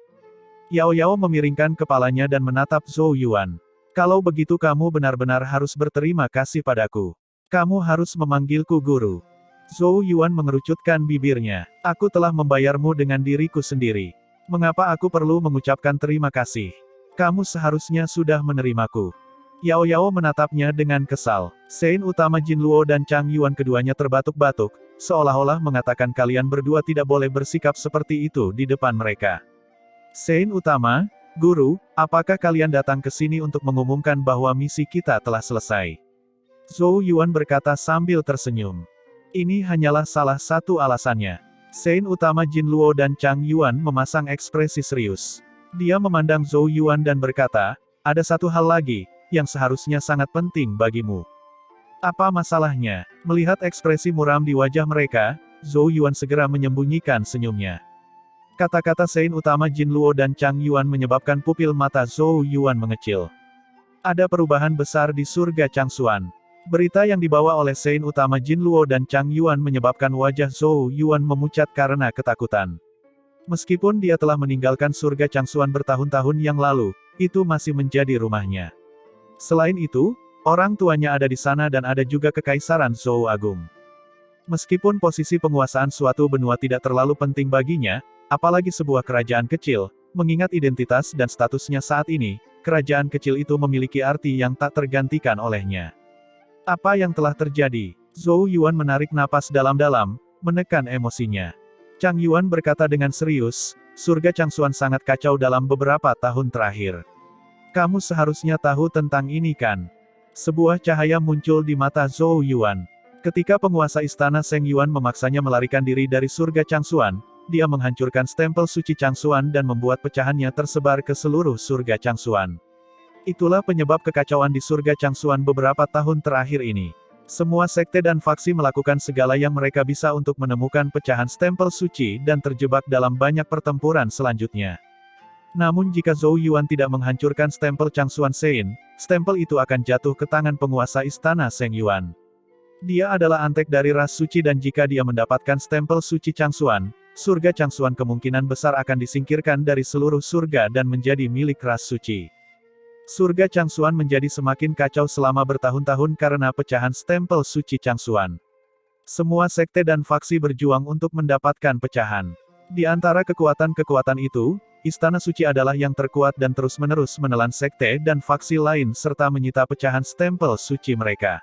[SPEAKER 1] Yao Yao memiringkan kepalanya dan menatap Zhou Yuan. Kalau begitu kamu benar-benar harus berterima kasih padaku. Kamu harus memanggilku guru. Zhou Yuan mengerucutkan bibirnya. Aku telah membayarmu dengan diriku sendiri. Mengapa aku perlu mengucapkan terima kasih? Kamu seharusnya sudah menerimaku. Yao Yao menatapnya dengan kesal. Sein utama Jin Luo dan Chang Yuan keduanya terbatuk-batuk, seolah-olah mengatakan kalian berdua tidak boleh bersikap seperti itu di depan mereka. Sein utama, guru, apakah kalian datang ke sini untuk mengumumkan bahwa misi kita telah selesai? Zhou Yuan berkata sambil tersenyum. Ini hanyalah salah satu alasannya. Sein utama Jin Luo dan Chang Yuan memasang ekspresi serius. Dia memandang Zhou Yuan dan berkata, ada satu hal lagi yang seharusnya sangat penting bagimu. Apa masalahnya? Melihat ekspresi muram di wajah mereka, Zhou Yuan segera menyembunyikan senyumnya. Kata-kata Sein utama Jin Luo dan Chang Yuan menyebabkan pupil mata Zhou Yuan mengecil. Ada perubahan besar di surga Changsuan. Berita yang dibawa oleh Sein utama Jin Luo dan Chang Yuan menyebabkan wajah Zhou Yuan memucat karena ketakutan. Meskipun dia telah meninggalkan surga Changsuan bertahun-tahun yang lalu, itu masih menjadi rumahnya. Selain itu, orang tuanya ada di sana dan ada juga kekaisaran Zhou Agung. Meskipun posisi penguasaan suatu benua tidak terlalu penting baginya, apalagi sebuah kerajaan kecil, mengingat identitas dan statusnya saat ini, kerajaan kecil itu memiliki arti yang tak tergantikan olehnya. Apa yang telah terjadi? Zhou Yuan menarik napas dalam-dalam, menekan emosinya. Chang Yuan berkata dengan serius, surga Changsuan sangat kacau dalam beberapa tahun terakhir. Kamu seharusnya tahu tentang ini kan? Sebuah cahaya muncul di mata Zhou Yuan. Ketika penguasa istana Seng Yuan memaksanya melarikan diri dari surga Changsuan, dia menghancurkan stempel suci Changsuan dan membuat pecahannya tersebar ke seluruh surga Changsuan. Itulah penyebab kekacauan di surga Changsuan beberapa tahun terakhir ini. Semua sekte dan faksi melakukan segala yang mereka bisa untuk menemukan pecahan stempel suci dan terjebak dalam banyak pertempuran selanjutnya. Namun jika Zhou Yuan tidak menghancurkan stempel Changsuan Sein, stempel itu akan jatuh ke tangan penguasa istana Seng Yuan. Dia adalah antek dari ras suci dan jika dia mendapatkan stempel suci Changsuan, surga Changsuan kemungkinan besar akan disingkirkan dari seluruh surga dan menjadi milik ras suci. Surga Changsuan menjadi semakin kacau selama bertahun-tahun karena pecahan stempel suci Changsuan. Semua sekte dan faksi berjuang untuk mendapatkan pecahan. Di antara kekuatan-kekuatan itu, Istana Suci adalah yang terkuat dan terus-menerus menelan sekte dan faksi lain serta menyita pecahan stempel suci mereka.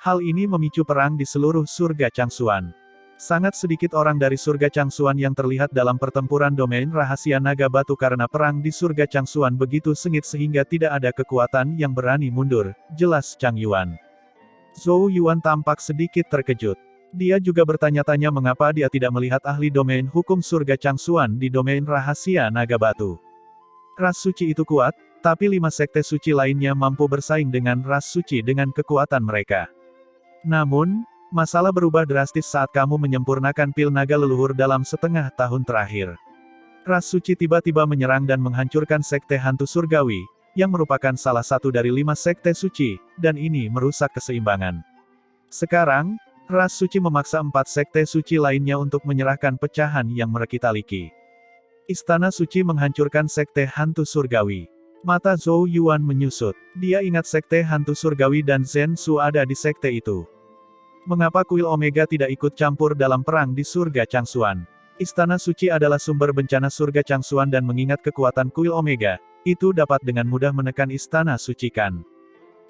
[SPEAKER 1] Hal ini memicu perang di seluruh surga Changsuan. Sangat sedikit orang dari surga Changsuan yang terlihat dalam pertempuran domain rahasia naga batu karena perang di surga Changsuan begitu sengit sehingga tidak ada kekuatan yang berani mundur, jelas Chang Yuan. Zhou Yuan tampak sedikit terkejut. Dia juga bertanya-tanya mengapa dia tidak melihat ahli domain hukum surga Changsuan di domain rahasia naga batu. Ras suci itu kuat, tapi 5 sekte suci lainnya mampu bersaing dengan ras suci dengan kekuatan mereka. Namun, masalah berubah drastis saat kamu menyempurnakan pil naga leluhur dalam setengah tahun terakhir. Ras suci tiba-tiba menyerang dan menghancurkan sekte hantu surgawi, yang merupakan salah satu dari 5 sekte suci, dan ini merusak keseimbangan. Sekarang, ras suci memaksa 4 sekte suci lainnya untuk menyerahkan pecahan yang merekita-liki. Istana suci menghancurkan sekte hantu surgawi. Mata Zhou Yuan menyusut. Dia ingat sekte hantu surgawi dan Zhen Su ada di sekte itu. Mengapa kuil Omega tidak ikut campur dalam perang di surga Changsuan? Istana suci adalah sumber bencana surga Changsuan dan mengingat kekuatan kuil Omega, itu dapat dengan mudah menekan istana suci kan?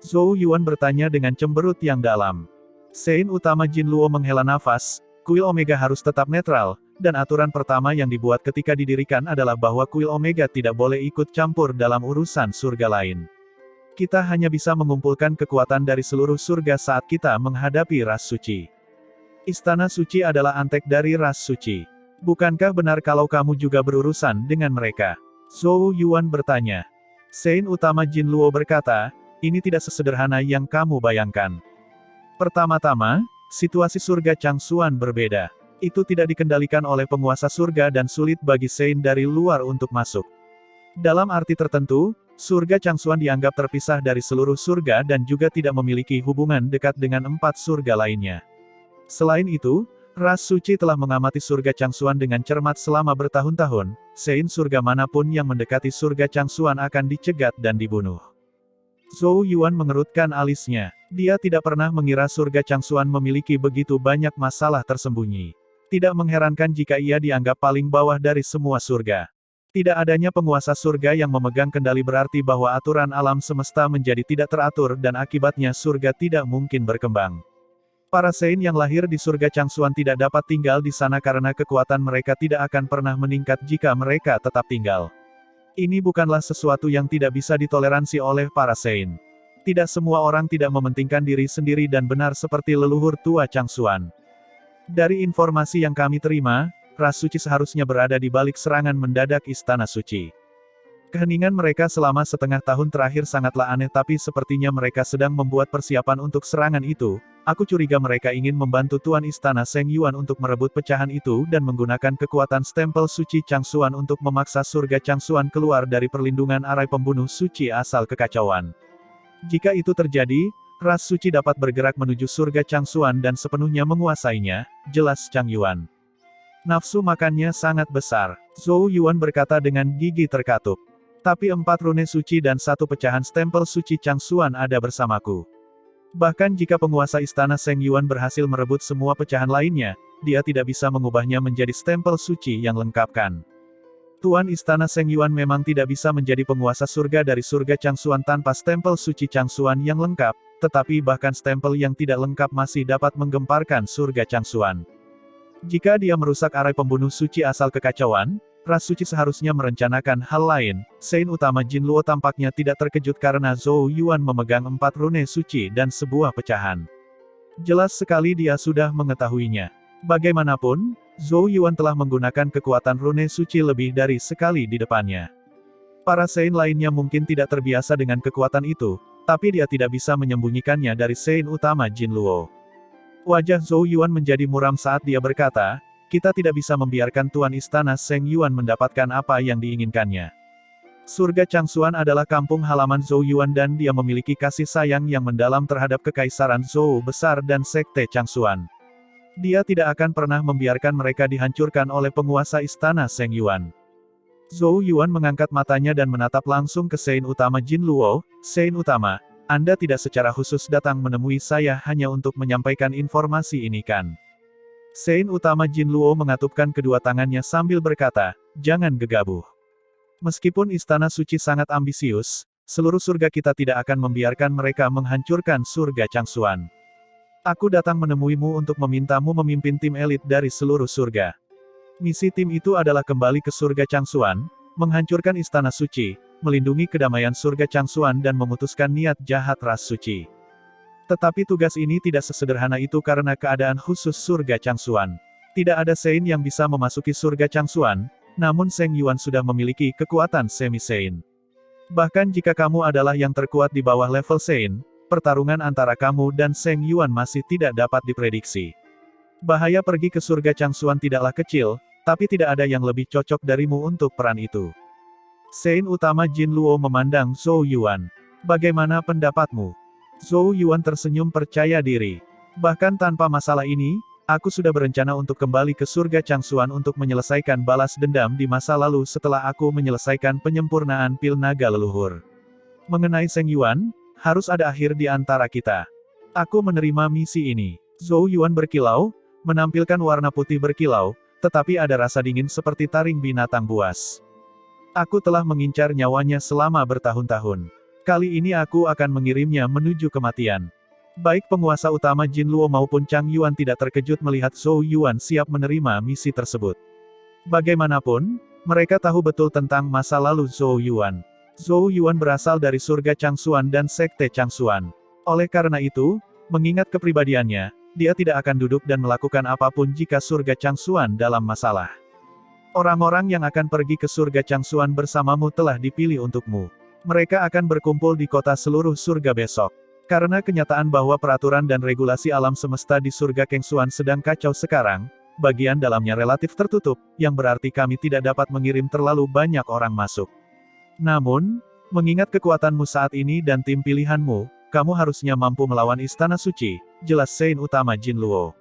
[SPEAKER 1] Zhou Yuan bertanya dengan cemberut yang dalam. Sein utama Jin Luo menghela nafas, kuil Omega harus tetap netral, dan aturan pertama yang dibuat ketika didirikan adalah bahwa kuil Omega tidak boleh ikut campur dalam urusan surga lain. Kita hanya bisa mengumpulkan kekuatan dari seluruh surga saat kita menghadapi ras suci. Istana suci adalah antek dari ras suci. Bukankah benar kalau kamu juga berurusan dengan mereka? Zhou Yuan bertanya. Sein utama Jin Luo berkata, ini tidak sesederhana yang kamu bayangkan. Pertama-tama, situasi surga Changsuan berbeda. Itu tidak dikendalikan oleh penguasa surga dan sulit bagi Sein dari luar untuk masuk. Dalam arti tertentu, surga Changsuan dianggap terpisah dari seluruh surga dan juga tidak memiliki hubungan dekat dengan 4 surga lainnya. Selain itu, ras suci telah mengamati surga Changsuan dengan cermat selama bertahun-tahun. Sein surga manapun yang mendekati surga Changsuan akan dicegat dan dibunuh. Zhou Yuan mengerutkan alisnya. Dia tidak pernah mengira surga Changsuan memiliki begitu banyak masalah tersembunyi. Tidak mengherankan jika ia dianggap paling bawah dari semua surga. Tidak adanya penguasa surga yang memegang kendali berarti bahwa aturan alam semesta menjadi tidak teratur dan akibatnya surga tidak mungkin berkembang. Para Sein yang lahir di surga Changsuan tidak dapat tinggal di sana karena kekuatan mereka tidak akan pernah meningkat jika mereka tetap tinggal. Ini bukanlah sesuatu yang tidak bisa ditoleransi oleh para Sein. Tidak semua orang tidak mementingkan diri sendiri dan benar seperti leluhur tua Changsuan. Dari informasi yang kami terima, ras suci seharusnya berada di balik serangan mendadak Istana Suci. Keheningan mereka selama setengah tahun terakhir sangatlah aneh tapi sepertinya mereka sedang membuat persiapan untuk serangan itu. Aku curiga mereka ingin membantu Tuan Istana Seng Yuan untuk merebut pecahan itu dan menggunakan kekuatan stempel suci Changsuan untuk memaksa surga Changsuan keluar dari perlindungan arai pembunuh suci asal kekacauan. Jika itu terjadi, ras suci dapat bergerak menuju surga Changsuan dan sepenuhnya menguasainya, jelas Chang Yuan. Nafsu makannya sangat besar, Zhou Yuan berkata dengan gigi terkatup. Tapi 4 rune suci dan 1 pecahan stempel suci Changsuan ada bersamaku. Bahkan jika penguasa istana Seng Yuan berhasil merebut semua pecahan lainnya, dia tidak bisa mengubahnya menjadi stempel suci yang lengkapkan. Tuan istana Seng Yuan memang tidak bisa menjadi penguasa surga dari surga Changsuan tanpa stempel suci Changsuan yang lengkap, tetapi bahkan stempel yang tidak lengkap masih dapat menggemparkan surga Changsuan. Jika dia merusak arai pembunuh suci asal kekacauan, ras suci seharusnya merencanakan hal lain. Sein utama Jin Luo tampaknya tidak terkejut karena Zhou Yuan memegang 4 rune suci dan sebuah pecahan. Jelas sekali dia sudah mengetahuinya. Bagaimanapun, Zhou Yuan telah menggunakan kekuatan rune suci lebih dari sekali di depannya. Para Sein lainnya mungkin tidak terbiasa dengan kekuatan itu, tapi dia tidak bisa menyembunyikannya dari Sein utama Jin Luo. Wajah Zhou Yuan menjadi muram saat dia berkata, kita tidak bisa membiarkan Tuan Istana Seng Yuan mendapatkan apa yang diinginkannya. Surga Changsuan adalah kampung halaman Zhou Yuan dan dia memiliki kasih sayang yang mendalam terhadap Kekaisaran Zhou Besar dan Sekte Changsuan. Dia tidak akan pernah membiarkan mereka dihancurkan oleh penguasa Istana Seng Yuan. Zhou Yuan mengangkat matanya dan menatap langsung ke Sein utama Jin Luo. Sein utama, Anda tidak secara khusus datang menemui saya hanya untuk menyampaikan informasi ini kan? Sein utama Jin Luo mengatupkan kedua tangannya sambil berkata, jangan gegabah. Meskipun Istana Suci sangat ambisius, seluruh surga kita tidak akan membiarkan mereka menghancurkan surga Changsuan. Aku datang menemuimu untuk memintamu memimpin tim elit dari seluruh surga. Misi tim itu adalah kembali ke surga Changsuan, menghancurkan Istana Suci, melindungi kedamaian surga Changsuan dan memutuskan niat jahat ras suci. Tetapi tugas ini tidak sesederhana itu karena keadaan khusus surga Changsuan. Tidak ada Sein yang bisa memasuki surga Changsuan, namun Seng Yuan sudah memiliki kekuatan semi-Sein. Bahkan jika kamu adalah yang terkuat di bawah level Sein, pertarungan antara kamu dan Seng Yuan masih tidak dapat diprediksi. Bahaya pergi ke surga Changsuan tidaklah kecil, tapi tidak ada yang lebih cocok darimu untuk peran itu. Sein utama Jin Luo memandang Zhou Yuan. Bagaimana pendapatmu? Zhou Yuan tersenyum percaya diri. Bahkan tanpa masalah ini, aku sudah berencana untuk kembali ke surga Changsuan untuk menyelesaikan balas dendam di masa lalu setelah aku menyelesaikan penyempurnaan pil naga leluhur. Mengenai Seng Yuan, harus ada akhir di antara kita. Aku menerima misi ini. Zhou Yuan berkilau, menampilkan warna putih berkilau, tetapi ada rasa dingin seperti taring binatang buas. Aku telah mengincar nyawanya selama bertahun-tahun. Kali ini aku akan mengirimnya menuju kematian. Baik penguasa utama Jin Luo maupun Chang Yuan tidak terkejut melihat Zhou Yuan siap menerima misi tersebut. Bagaimanapun, mereka tahu betul tentang masa lalu Zhou Yuan. Zhou Yuan berasal dari surga Changxuan dan sekte Changxuan. Oleh karena itu, mengingat kepribadiannya, dia tidak akan duduk dan melakukan apapun jika surga Changxuan dalam masalah. Orang-orang yang akan pergi ke surga Changxuan bersamamu telah dipilih untukmu. Mereka akan berkumpul di kota seluruh surga besok. Karena kenyataan bahwa peraturan dan regulasi alam semesta di surga Kengxuan sedang kacau sekarang, bagian dalamnya relatif tertutup, yang berarti kami tidak dapat mengirim terlalu banyak orang masuk. Namun, mengingat kekuatanmu saat ini dan tim pilihanmu, kamu harusnya mampu melawan Istana Suci, jelas Sein utama Jin Luo.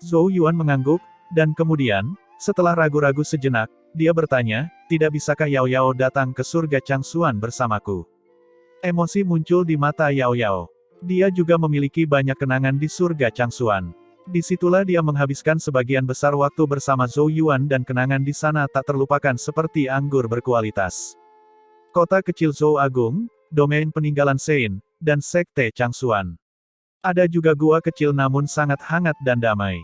[SPEAKER 1] Zhou Yuan mengangguk, dan kemudian, setelah ragu-ragu sejenak, dia bertanya, tidak bisakah Yao Yao datang ke surga Changxuan bersamaku? Emosi muncul di mata Yao Yao. Dia juga memiliki banyak kenangan di surga Changxuan. Disitulah dia menghabiskan sebagian besar waktu bersama Zhou Yuan dan kenangan di sana tak terlupakan seperti anggur berkualitas. Kota kecil Zhou Agung, domain peninggalan Sein, dan sekte Changxuan. Ada juga gua kecil namun sangat hangat dan damai.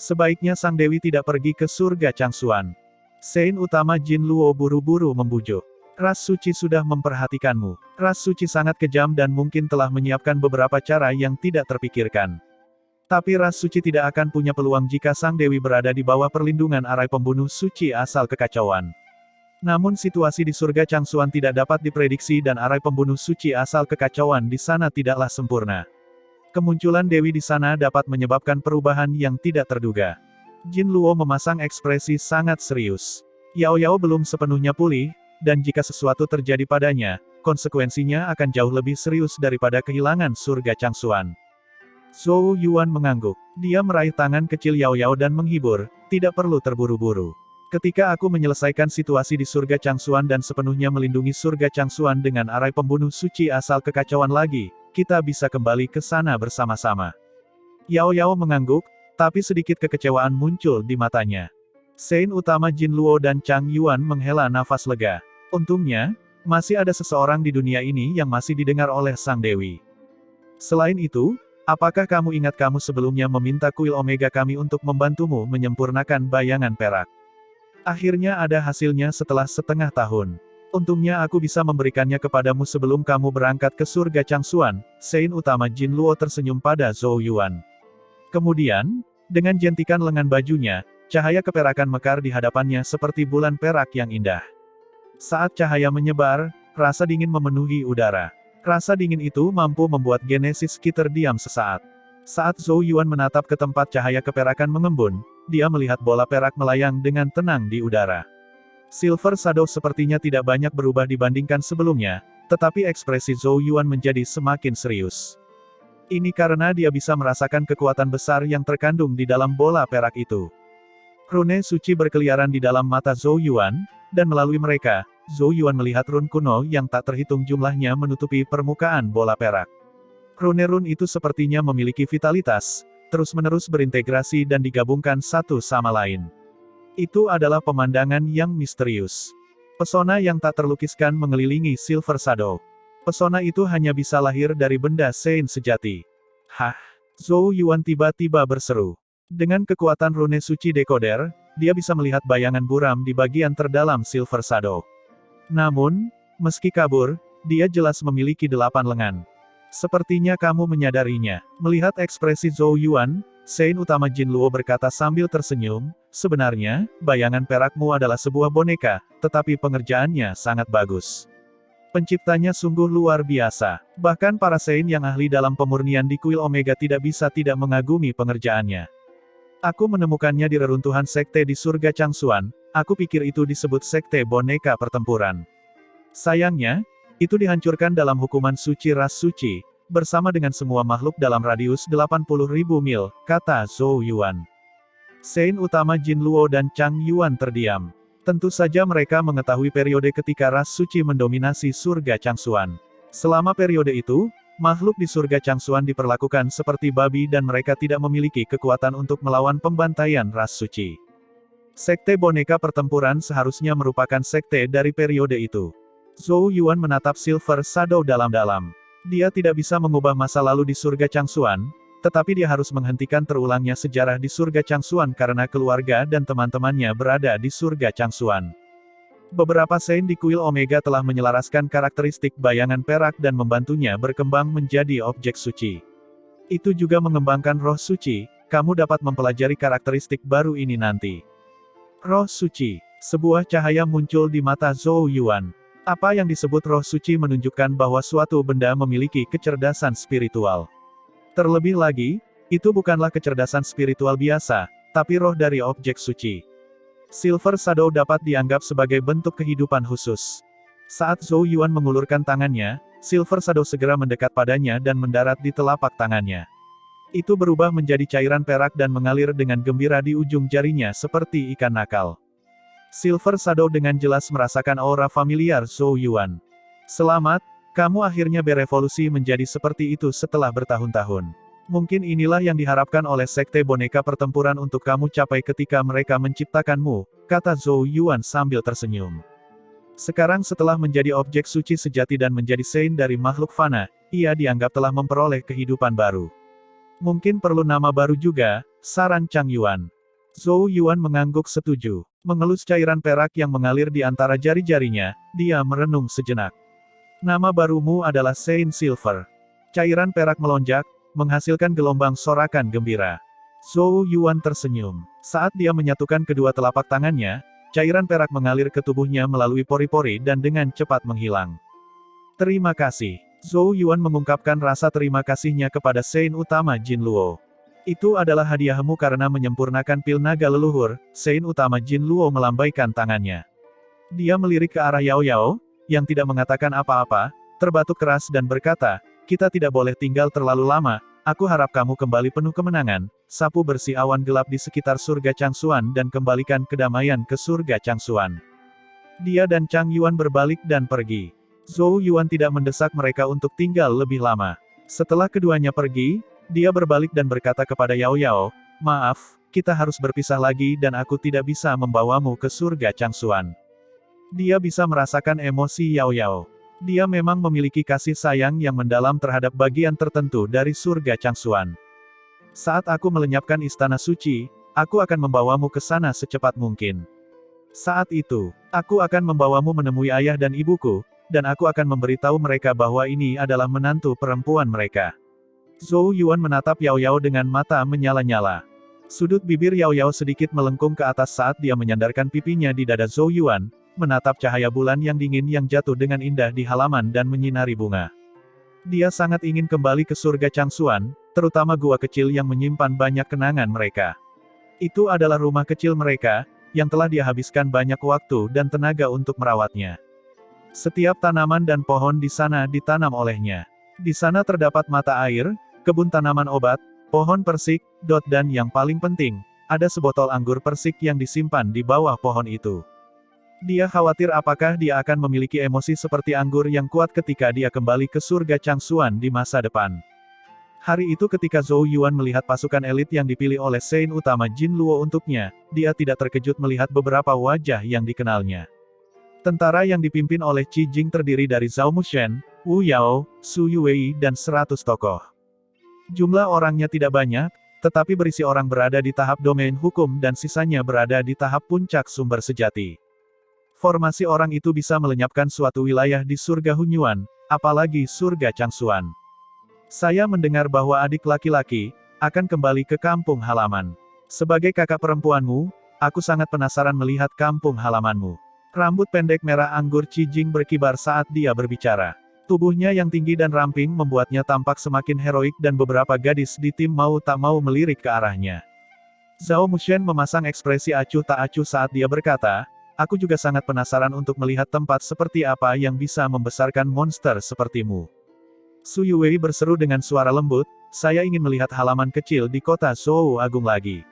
[SPEAKER 1] Sebaiknya Sang Dewi tidak pergi ke surga Changxuan. Sein utama Jin Luo buru-buru membujuk. Ras suci sudah memperhatikanmu. Ras suci sangat kejam dan mungkin telah menyiapkan beberapa cara yang tidak terpikirkan. Tapi ras suci tidak akan punya peluang jika Sang Dewi berada di bawah perlindungan arai pembunuh suci asal kekacauan. Namun situasi di surga Changxuan tidak dapat diprediksi dan arai pembunuh suci asal kekacauan di sana tidaklah sempurna. Kemunculan Dewi di sana dapat menyebabkan perubahan yang tidak terduga. Jin Luo memasang ekspresi sangat serius. Yao Yao belum sepenuhnya pulih, dan jika sesuatu terjadi padanya, konsekuensinya akan jauh lebih serius daripada kehilangan surga Changxuan. Zhou Yuan mengangguk. Dia meraih tangan kecil Yao Yao dan menghibur, tidak perlu terburu-buru. Ketika aku menyelesaikan situasi di surga Changxuan dan sepenuhnya melindungi surga Changxuan dengan arai pembunuh suci asal kekacauan lagi, kita bisa kembali ke sana bersama-sama. Yao Yao mengangguk, tapi sedikit kekecewaan muncul di matanya. Sein utama Jin Luo dan Chang Yuan menghela nafas lega. Untungnya, masih ada seseorang di dunia ini yang masih didengar oleh Sang Dewi. Selain itu, apakah kamu ingat kamu sebelumnya meminta kuil Omega kami untuk membantumu menyempurnakan bayangan perak? Akhirnya ada hasilnya setelah setengah tahun. Untungnya aku bisa memberikannya kepadamu sebelum kamu berangkat ke surga Changxuan. Sein utama Jin Luo tersenyum pada Zhou Yuan. Kemudian, dengan jentikan lengan bajunya, cahaya keperakan mekar di hadapannya seperti bulan perak yang indah. Saat cahaya menyebar, rasa dingin memenuhi udara. Rasa dingin itu mampu membuat Genesis Ki terdiam sesaat. Saat Zhou Yuan menatap ke tempat cahaya keperakan mengembun, dia melihat bola perak melayang dengan tenang di udara. Silver Shadow sepertinya tidak banyak berubah dibandingkan sebelumnya, tetapi ekspresi Zhou Yuan menjadi semakin serius. Ini karena dia bisa merasakan kekuatan besar yang terkandung di dalam bola perak itu. Rune suci berkeliaran di dalam mata Zhou Yuan, dan melalui mereka, Zhou Yuan melihat rune kuno yang tak terhitung jumlahnya menutupi permukaan bola perak. Rune-rune itu sepertinya memiliki vitalitas, terus-menerus berintegrasi dan digabungkan satu sama lain. Itu adalah pemandangan yang misterius. Pesona yang tak terlukiskan mengelilingi Silver Shadow. Pesona itu hanya bisa lahir dari benda Sein sejati. Hah? Zhou Yuan tiba-tiba berseru. Dengan kekuatan rune suci dekoder, dia bisa melihat bayangan buram di bagian terdalam Silver Shadow. Namun, meski kabur, dia jelas memiliki 8 lengan. Sepertinya kamu menyadarinya. Melihat ekspresi Zhou Yuan, Sein utama Jin Luo berkata sambil tersenyum, sebenarnya, bayangan perakmu adalah sebuah boneka, tetapi pengerjaannya sangat bagus. Penciptanya sungguh luar biasa. Bahkan para Sein yang ahli dalam pemurnian di kuil Omega tidak bisa tidak mengagumi pengerjaannya. Aku menemukannya di reruntuhan sekte di surga Changxuan, aku pikir itu disebut sekte boneka pertempuran. Sayangnya, itu dihancurkan dalam hukuman suci ras suci, bersama dengan semua makhluk dalam radius 80.000 mil, kata Zhou Yuan. Sein utama Jin Luo dan Chang Yuan terdiam. Tentu saja mereka mengetahui periode ketika ras suci mendominasi surga Changxuan. Selama periode itu, makhluk di surga Changxuan diperlakukan seperti babi dan mereka tidak memiliki kekuatan untuk melawan pembantaian ras suci. Sekte boneka pertempuran seharusnya merupakan sekte dari periode itu. Zhou Yuan menatap Silver Shadow dalam-dalam. Dia tidak bisa mengubah masa lalu di surga Changxuan, tetapi dia harus menghentikan terulangnya sejarah di surga Changxuan karena keluarga dan teman-temannya berada di surga Changxuan. Beberapa Saint di kuil Omega telah menyelaraskan karakteristik bayangan perak dan membantunya berkembang menjadi objek suci. Itu juga mengembangkan roh suci, kamu dapat mempelajari karakteristik baru ini nanti. Roh suci. Sebuah cahaya muncul di mata Zhou Yuan. Apa yang disebut roh suci menunjukkan bahwa suatu benda memiliki kecerdasan spiritual. Terlebih lagi, itu bukanlah kecerdasan spiritual biasa, tapi roh dari objek suci. Silver Shadow dapat dianggap sebagai bentuk kehidupan khusus. Saat Zhou Yuan mengulurkan tangannya, Silver Shadow segera mendekat padanya dan mendarat di telapak tangannya. Itu berubah menjadi cairan perak dan mengalir dengan gembira di ujung jarinya seperti ikan nakal. Silver Shadow dengan jelas merasakan aura familiar Zhou Yuan. Selamat, kamu akhirnya berevolusi menjadi seperti itu setelah bertahun-tahun. Mungkin inilah yang diharapkan oleh Sekte Boneka Pertempuran untuk kamu capai ketika mereka menciptakanmu, kata Zhou Yuan sambil tersenyum. Sekarang setelah menjadi objek suci sejati dan menjadi Saint dari makhluk fana, ia dianggap telah memperoleh kehidupan baru. Mungkin perlu nama baru juga, saran Chang Yuan. Zhou Yuan mengangguk setuju. Mengelus cairan perak yang mengalir di antara jari-jarinya, dia merenung sejenak. Nama barumu adalah Saint Silver. Cairan perak melonjak, menghasilkan gelombang sorakan gembira. Zhou Yuan tersenyum. Saat dia menyatukan kedua telapak tangannya, cairan perak mengalir ke tubuhnya melalui pori-pori dan dengan cepat menghilang. Terima kasih. Zhou Yuan mengungkapkan rasa terima kasihnya kepada Saint Utama Jin Luo. Itu adalah hadiahmu karena menyempurnakan pil naga leluhur. Saint Utama Jin Luo melambaikan tangannya. Dia melirik ke arah Yao Yao, yang tidak mengatakan apa-apa, terbatuk keras dan berkata, kita tidak boleh tinggal terlalu lama, aku harap kamu kembali penuh kemenangan, sapu bersih awan gelap di sekitar surga Changsuan dan kembalikan kedamaian ke surga Changsuan. Dia dan Chang Yuan berbalik dan pergi. Zhou Yuan tidak mendesak mereka untuk tinggal lebih lama. Setelah keduanya pergi, dia berbalik dan berkata kepada Yao Yao, maaf, kita harus berpisah lagi dan aku tidak bisa membawamu ke surga Changsuan. Dia bisa merasakan emosi Yao Yao. Dia memang memiliki kasih sayang yang mendalam terhadap bagian tertentu dari surga Changsuan. Saat aku melenyapkan istana suci, aku akan membawamu ke sana secepat mungkin. Saat itu, aku akan membawamu menemui ayah dan ibuku, dan aku akan memberitahu mereka bahwa ini adalah menantu perempuan mereka. Zhou Yuan menatap Yao Yao dengan mata menyala-nyala. Sudut bibir Yao Yao sedikit melengkung ke atas saat dia menyandarkan pipinya di dada Zhou Yuan, menatap cahaya bulan yang dingin yang jatuh dengan indah di halaman dan menyinari bunga. Dia sangat ingin kembali ke surga Changsuan, terutama gua kecil yang menyimpan banyak kenangan mereka. Itu adalah rumah kecil mereka, yang telah dia habiskan banyak waktu dan tenaga untuk merawatnya. Setiap tanaman dan pohon di sana ditanam olehnya. Di sana terdapat mata air, kebun tanaman obat, pohon persik, dan yang paling penting, ada sebotol anggur persik yang disimpan di bawah pohon itu. Dia khawatir apakah dia akan memiliki emosi seperti anggur yang kuat ketika dia kembali ke surga Changsuan di masa depan. Hari itu ketika Zhou Yuan melihat pasukan elit yang dipilih oleh Saint Utama Jin Luo untuknya, dia tidak terkejut melihat beberapa wajah yang dikenalnya. Tentara yang dipimpin oleh Qi Jing terdiri dari Zhao Mushen, Wu Yao, Su Yuwei dan 100 tokoh. Jumlah orangnya tidak banyak, tetapi berisi orang berada di tahap domain hukum dan sisanya berada di tahap puncak sumber sejati. Formasi orang itu bisa melenyapkan suatu wilayah di surga Hunyuan, apalagi surga Changsuan. Saya mendengar bahwa adik laki-laki akan kembali ke kampung halaman. Sebagai kakak perempuanmu, aku sangat penasaran melihat kampung halamanmu. Rambut pendek merah anggur Qi Jing berkibar saat dia berbicara. Tubuhnya yang tinggi dan ramping membuatnya tampak semakin heroik dan beberapa gadis di tim mau tak mau melirik ke arahnya. Zhao Mushen memasang ekspresi acuh tak acuh saat dia berkata, aku juga sangat penasaran untuk melihat tempat seperti apa yang bisa membesarkan monster sepertimu. Su Yuwei berseru dengan suara lembut, saya ingin melihat halaman kecil di kota Zhou Agung lagi.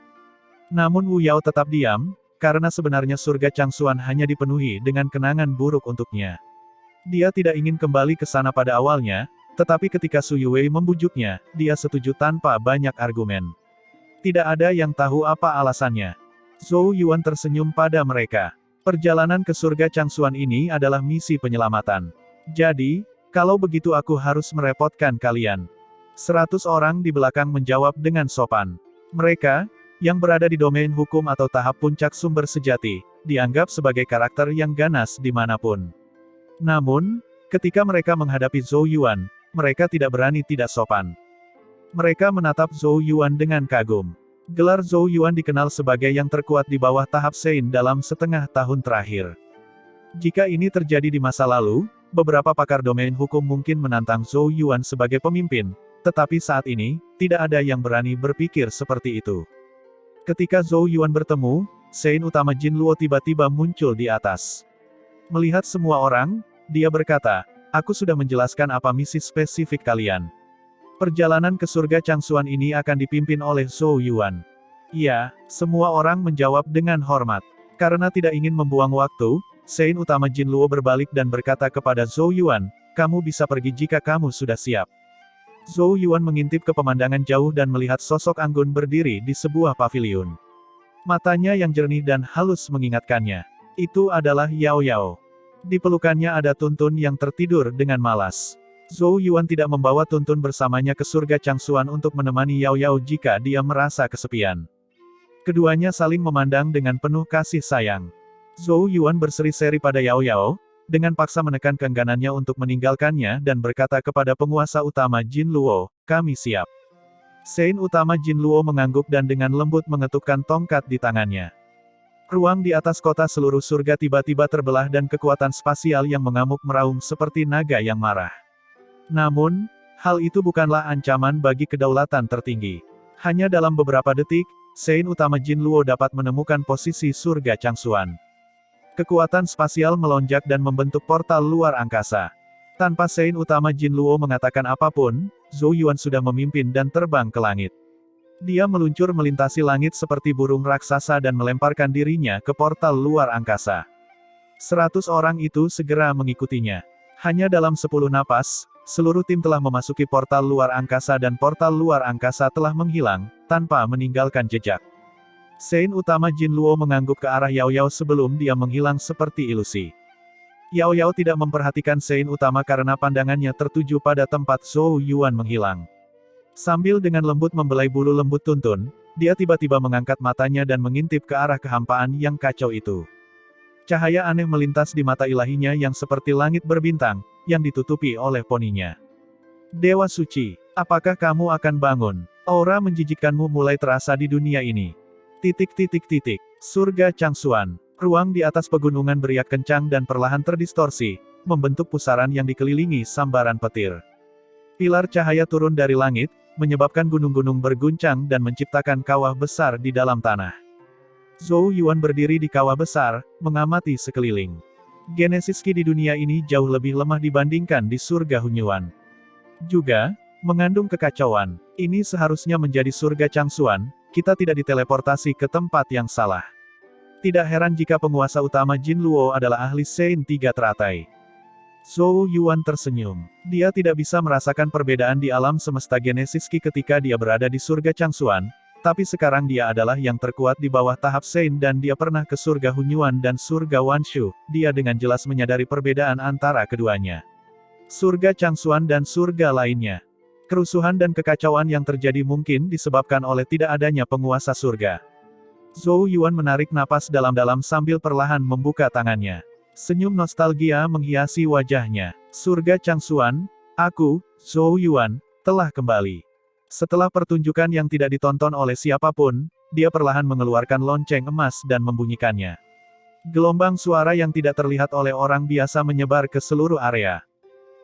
[SPEAKER 1] Namun Wu Yao tetap diam, karena sebenarnya surga Changsuan hanya dipenuhi dengan kenangan buruk untuknya. Dia tidak ingin kembali ke sana pada awalnya, tetapi ketika Su Yuwei membujuknya, dia setuju tanpa banyak argumen. Tidak ada yang tahu apa alasannya. Zhou Yuan tersenyum pada mereka. Perjalanan ke surga Changsuan ini adalah misi penyelamatan. Jadi, kalau begitu aku harus merepotkan kalian. 100 orang di belakang menjawab dengan sopan. Mereka, yang berada di domain hukum atau tahap puncak sumber sejati, dianggap sebagai karakter yang ganas dimanapun. Namun, ketika mereka menghadapi Zhou Yuan, mereka tidak berani tidak sopan. Mereka menatap Zhou Yuan dengan kagum. Gelar Zhou Yuan dikenal sebagai yang terkuat di bawah tahap Sein dalam setengah tahun terakhir. Jika ini terjadi di masa lalu, beberapa pakar domain hukum mungkin menantang Zhou Yuan sebagai pemimpin, tetapi saat ini, tidak ada yang berani berpikir seperti itu. Ketika Zhou Yuan bertemu, Sein utama Jin Luo tiba-tiba muncul di atas. Melihat semua orang, dia berkata, "Aku sudah menjelaskan apa misi spesifik kalian. Perjalanan ke surga Changsuan ini akan dipimpin oleh Zhou Yuan." "Iya," semua orang menjawab dengan hormat. Karena tidak ingin membuang waktu, Sein utama Jin Luo berbalik dan berkata kepada Zhou Yuan, "Kamu bisa pergi jika kamu sudah siap." Zhou Yuan mengintip ke pemandangan jauh dan melihat sosok anggun berdiri di sebuah paviliun. Matanya yang jernih dan halus mengingatkannya. Itu adalah Yao Yao. Di pelukannya ada Tuntun yang tertidur dengan malas. Zhou Yuan tidak membawa Tuntun bersamanya ke surga Changsuan untuk menemani Yao Yao jika dia merasa kesepian. Keduanya saling memandang dengan penuh kasih sayang. Zhou Yuan berseri-seri pada Yao Yao, dengan paksa menekan keengganannya untuk meninggalkannya dan berkata kepada penguasa utama Jin Luo, "Kami siap." Sein utama Jin Luo mengangguk dan dengan lembut mengetukkan tongkat di tangannya. Ruang di atas kota seluruh surga tiba-tiba terbelah dan kekuatan spasial yang mengamuk meraung seperti naga yang marah. Namun, hal itu bukanlah ancaman bagi kedaulatan tertinggi. Hanya dalam beberapa detik, Sein utama Jin Luo dapat menemukan posisi surga Changsuan. Kekuatan spasial melonjak dan membentuk portal luar angkasa. Tanpa Sein utama Jin Luo mengatakan apapun, Zhou Yuan sudah memimpin dan terbang ke langit. Dia meluncur melintasi langit seperti burung raksasa dan melemparkan dirinya ke portal luar angkasa. 100 orang itu segera mengikutinya. Hanya dalam 10 napas, seluruh tim telah memasuki portal luar angkasa dan portal luar angkasa telah menghilang, tanpa meninggalkan jejak. Sein utama Jin Luo mengangguk ke arah Yao Yao sebelum dia menghilang seperti ilusi. Yao Yao tidak memperhatikan Sein utama karena pandangannya tertuju pada tempat Zhou Yuan menghilang. Sambil dengan lembut membelai bulu lembut Tuntun, dia tiba-tiba mengangkat matanya dan mengintip ke arah kehampaan yang kacau itu. Cahaya aneh melintas di mata ilahinya yang seperti langit berbintang, yang ditutupi oleh poninya. "Dewa Suci, apakah kamu akan bangun? Aura menjijikkanmu mulai terasa di dunia ini." Surga Changsuan. Ruang di atas pegunungan beriak kencang dan perlahan terdistorsi, membentuk pusaran yang dikelilingi sambaran petir. Pilar cahaya turun dari langit, menyebabkan gunung-gunung berguncang dan menciptakan kawah besar di dalam tanah. Zhou Yuan berdiri di kawah besar, mengamati sekeliling. Genesis Qi di dunia ini jauh lebih lemah dibandingkan di surga Hunyuan. Juga, mengandung kekacauan. Ini seharusnya menjadi surga Changsuan, kita tidak diteleportasi ke tempat yang salah. Tidak heran jika penguasa utama Jin Luo adalah ahli Sein tiga teratai. Zhou Yuan tersenyum. Dia tidak bisa merasakan perbedaan di alam semesta Genesis Qi ketika dia berada di surga Changsuan, tapi sekarang dia adalah yang terkuat di bawah tahap Sein dan dia pernah ke surga Hunyuan dan surga Wanshu, dia dengan jelas menyadari perbedaan antara keduanya. Surga Changsuan dan surga lainnya. Kerusuhan dan kekacauan yang terjadi mungkin disebabkan oleh tidak adanya penguasa surga. Zhou Yuan menarik napas dalam-dalam sambil perlahan membuka tangannya. Senyum nostalgia menghiasi wajahnya. Surga Changsuan, aku, Zhou Yuan, telah kembali. Setelah pertunjukan yang tidak ditonton oleh siapapun, dia perlahan mengeluarkan lonceng emas dan membunyikannya. Gelombang suara yang tidak terlihat oleh orang biasa menyebar ke seluruh area.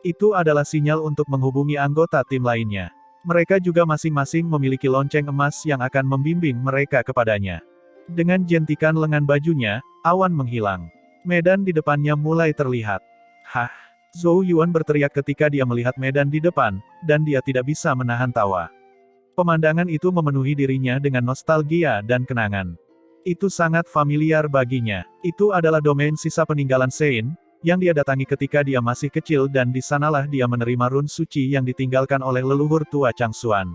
[SPEAKER 1] Itu adalah sinyal untuk menghubungi anggota tim lainnya. Mereka juga masing-masing memiliki lonceng emas yang akan membimbing mereka kepadanya. Dengan jentikan lengan bajunya, awan menghilang. Medan di depannya mulai terlihat. "Hah!" Zhou Yuan berteriak ketika dia melihat medan di depan, dan dia tidak bisa menahan tawa. Pemandangan itu memenuhi dirinya dengan nostalgia dan kenangan. Itu sangat familiar baginya. Itu adalah domain sisa peninggalan Sein, yang dia datangi ketika dia masih kecil dan di sanalah dia menerima run suci yang ditinggalkan oleh leluhur tua Changsuan.